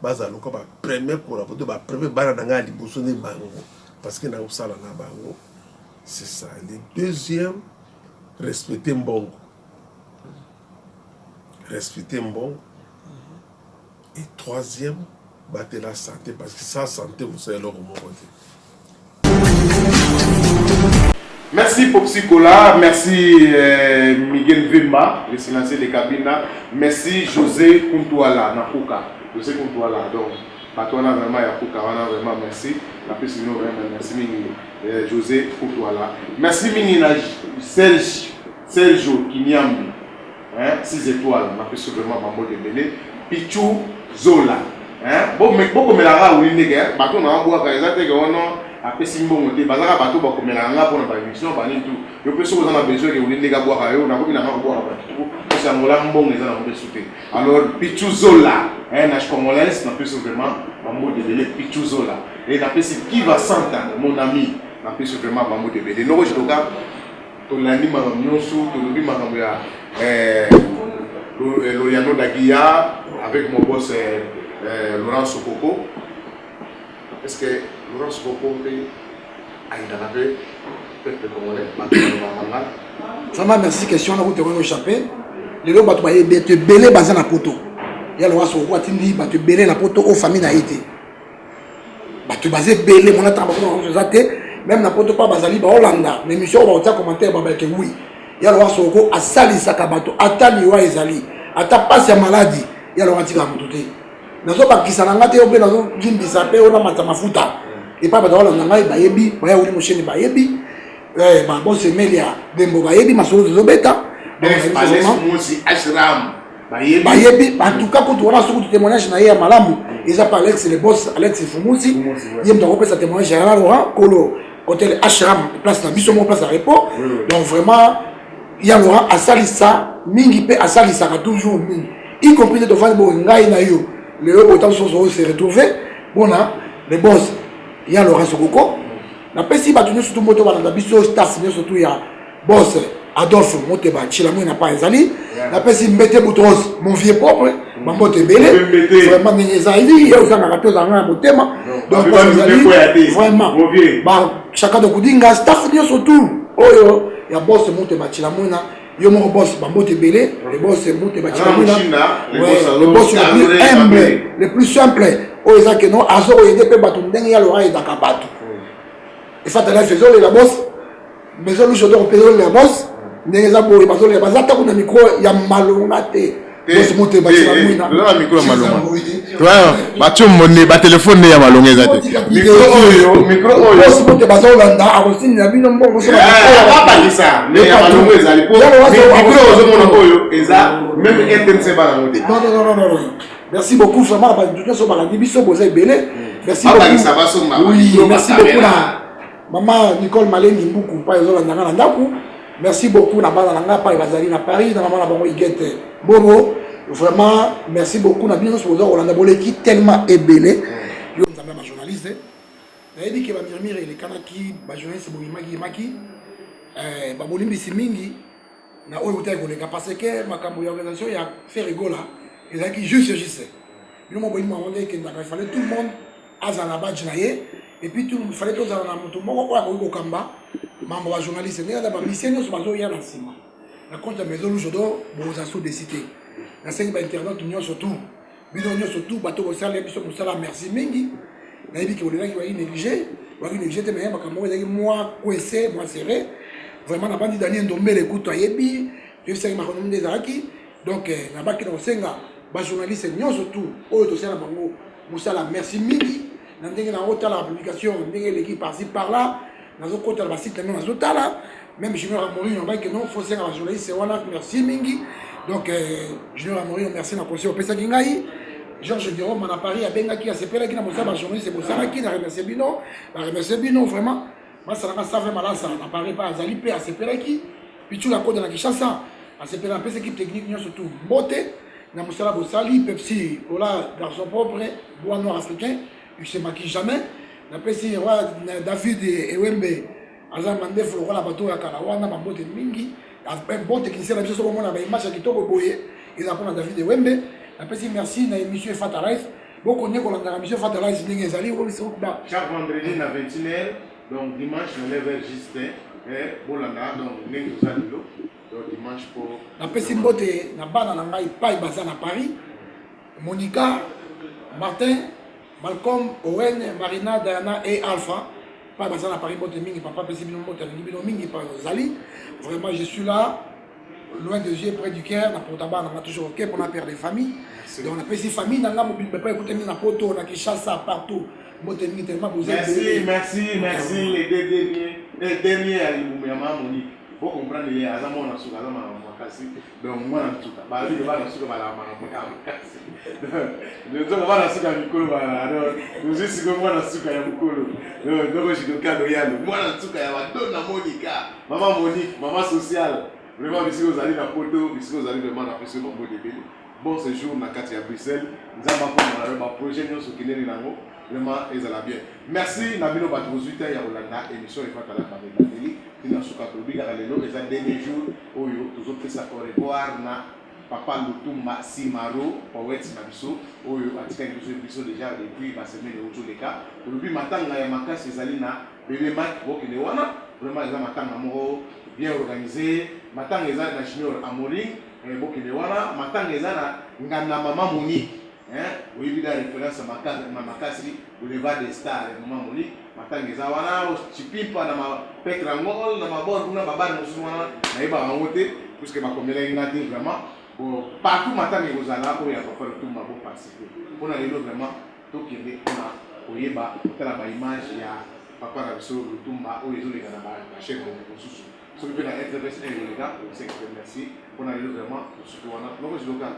baza le quoi premier collaborateur ba premier bana na ngai liboso ne bango parce que na usala na bango c'est ça. Le deuxième, respecter mbongo. Respecter mbongo. Et troisième, battre la santé parce que sa santé vous savez leur côté. Merci Popsi Kola, merci Miguel Vimba, le silencieux de Kabina, merci José Kuntouala, Nakuka, José Kuntouala, donc, Patouana vraiment Yakuka, vraiment merci, la personne vraiment merci José Kuntouala, merci Minina Sergio Kinyambi, 6 étoiles, la personne vraiment Mambo de Béné, Pichou Zola, bon, mais beaucoup de la ou une guerre, bateau n'a pas boire, après si bon monter bazaka bateau ba komela nga pour na émission ba ni tout yo peut on a besoin que vous les gars boire yo na ko na boire ba tout parce que ngola mbongo eza na souter alors Pichou Zola na congolaise na peut vraiment mambo de belé Pichou Zola et na peut qui va s'entendre mon ami na peut vraiment mambo de belé no je toka to landi ma nyonso to lobi makambo ya Loriano Daguia avec mon boss Laurent Sokoko. Est-ce que Laurent Sokoko a été peuple congolais? Vraiment merci question na route au chapé. Les lots bato baye te belé bazan na poto. Ya Laurent Sokoko atindi bato belé na poto au famille na été. Bato bazé belé mon attend ba ko zate même n'importe quoi bazali ba Hollanda l'émission va faire commentaire ba que oui ya lo Sokoko asali sakabato atali wa ezali ata passe ya maladie ya lo atika mututé nazo bakisa na ngate obe nazo jimbisa pe ona mata mafuta et pas ba Hollanda ngai ba yebi ba ya uli mosheni ba yebi ba bon semelia dembo ba yebi masolo zo beta bayebi en tout cas quand on a ce témoignage na ya malamu ils appellent Alex le boss Alex Fumusi il me donne sa témoignage général Kolo hôtel Ashram place na biso mon place à repos donc vraiment il y a Laurent asalisa mingi pe asalisa toujours mingi y compris de voir bon ngai na yo le autant se retrouver bon le boss il y a Laurent Sokoko na pesi ba tunu surtout moto ba na biso staff surtout ya boss Adolphe Moteba Chilamou n'a pas ezali la personne Mbete Boutros mon vieux propre Mambote Belé vraiment Nézali il y a aussi un rappel dans un Motema donc vraiment bah chacun de Koudinga staff surtout oh il y a boss Moteba Chilamou yo mon boss Mambote Belé le boss Moteba Chilamou le boss le plus humble le plus simple oh ils ont que non azo aider pe batou ndenge ya lora et dakabatou et fatala faisons la boss mais on nous doit payer la boss neza boy parce que bazata kuna micro ya malonga te boss mote ba tila muina la micro ya malonga toi ba tu monne ba téléphone ya malonga ezate micro oyo boss mote ba zolanda akosini na bino mbongo so ba balisa mais ya malonga ezali po micro ozo mona oyo eza même intense ba na mote non merci beaucoup vraiment ba tout so ba la biso boza belé merci beaucoup oui merci beaucoup na maman Nicole Malengi Mbuku pa ezolanda na ndaku. Merci beaucoup na bana nanga pa bazali na Paris na maman na bango igete bobo vraiment merci beaucoup na bino so Rolanda boleki tellement ébélé yo nzamba ma journaliste na dit que ba mirmire les kanaki ba journaliste bo maki ba bolimbisi mingi na oyo utai koleka parce que makambo ya organisation ya faire rigola ezaki juste yo mo boyi mo ngé que il fallait tout le monde azana badge na ye et puis tout il fallait tous avoir un moto moko kwa ko kamba mambo wa journaliste ne ba mission so bazo ya na sima na compte maison jodo boza so de cité na cinq ba internet union surtout bino union surtout bato ko sala biso ko sala merci mingi na yebi ki olela ki wa négligé te mais makambo ezaki moi coincé moi serré vraiment na bandi Daniel Ndombele kuto yebi je sais ma kono des araki donc na ba ki na senga ba journaliste union surtout o to sala bango musala merci mingi na ndenge na hôtel la publication ndenge l'équipe par-ci par-là nazo kota la site na nazo tala même Junior Amori on va que non faut faire la journaliste c'est wana merci mingi donc Junior Amori merci na conseil au pesa kingai Georges Jérôme à Paris a benga qui a sepela qui na mosa ba journaliste c'est mosa qui na remercier bino vraiment moi ça na ça fait mal ça na Paris pas azali pe a sepela qui puis tu la code na Kinshasa a sepela pesa équipe technique non surtout beauté na mosa bosali Pepsi voilà garçon propre bois noir africain il se maquille jamais na pesi roi David et Wembe azam mandef le roi bateau ya kalawana mambote mingi un bon technicien la biso so mona ba image ya kitoko boye ils apprennent David et Wembe na pesi merci na émission Fata Life boko ne ko la émission Fata Life ndenge ezali ko biso ba chaque vendredi na 21h donc dimanche na 9h Justin et bolanda donc ndenge ozalilo donc dimanche pour na pesi mbote na bana na ngai pai baza na Paris Monica Martin Malcolm, Owen, Marina, Diana et Alpha. Pas besoin de Paris, mingi, papa, mingi, Zali. Vraiment, je suis là, loin de Dieu, près du cœur. Pour tabac, on a toujours OK pour la père des familles. Donc, on a fait famille, on a mobile, pas écouter na poto, on a qui chasse ça partout. Merci. Les derniers, Monique. Pour comprendre les azamo na suka na makasi donc moi na suka ba li ba na suka ba la makasi donc donc ba na suka mikolo ba alors nous ici comme moi na suka ya mikolo donc je dois cadeau ya moi na suka ya ba donna Monica maman Monique maman sociale vraiment ici vous allez na poto ici vous allez vraiment apprécier mon beau début bon séjour na kati ya Bruxelles nzamba ko na ba projet nyo so kineli nango vraiment ezala bien merci na bino ba 18h ya Rolanda émission et Fata la famille Tina suka tobi ka lelo eza dernier jour oyo tozopesa au revoir na papa Lutumba Simaro poète na biso oyo atika biso déjà depuis ma semaine ojo leka tobi matanga ya makasi ezali na bébé Mike bokene wana vraiment eza matanga moko bien organisé matanga eza na Junior Amori bokene wana matanga eza na ngana mama Monique Oui, il y a une référence à Makassi, boulevard des stars, maman Moni, Matang Zawana, Chipipa, Nama Petrangol, Nama Borguna, Baba Moussouna, Naïba en haute, puisque ma commune a dit vraiment, partout Matang et Rosala, où il y a pas fait le tout, ma beau participer. On a eu vraiment tout qui est là, au Yéba, au travail image, il y a Papa Rabiso, le Tumba, où ils ont les gars, la chaîne de Moussou. Ce qui peut être intéressant, les gars, c'est que merci. On a eu vraiment, surtout, on a, non, je le gars.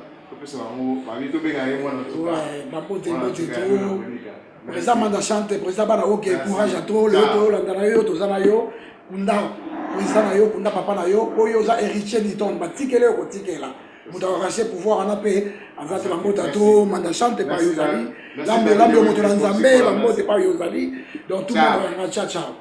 Président Mandachante, président Banaoke, courage à toi, le to, l'andanayo, tozanayo, kunda, président kunda papa nayo, oyo za héritier du ton, batikele au tikela. Muta raché pouvoir en apé, avec la mota to, Mandachante par Yozali, l'ambe moto lanzambe, la moto par Yozali, donc tout le monde va ciao ciao.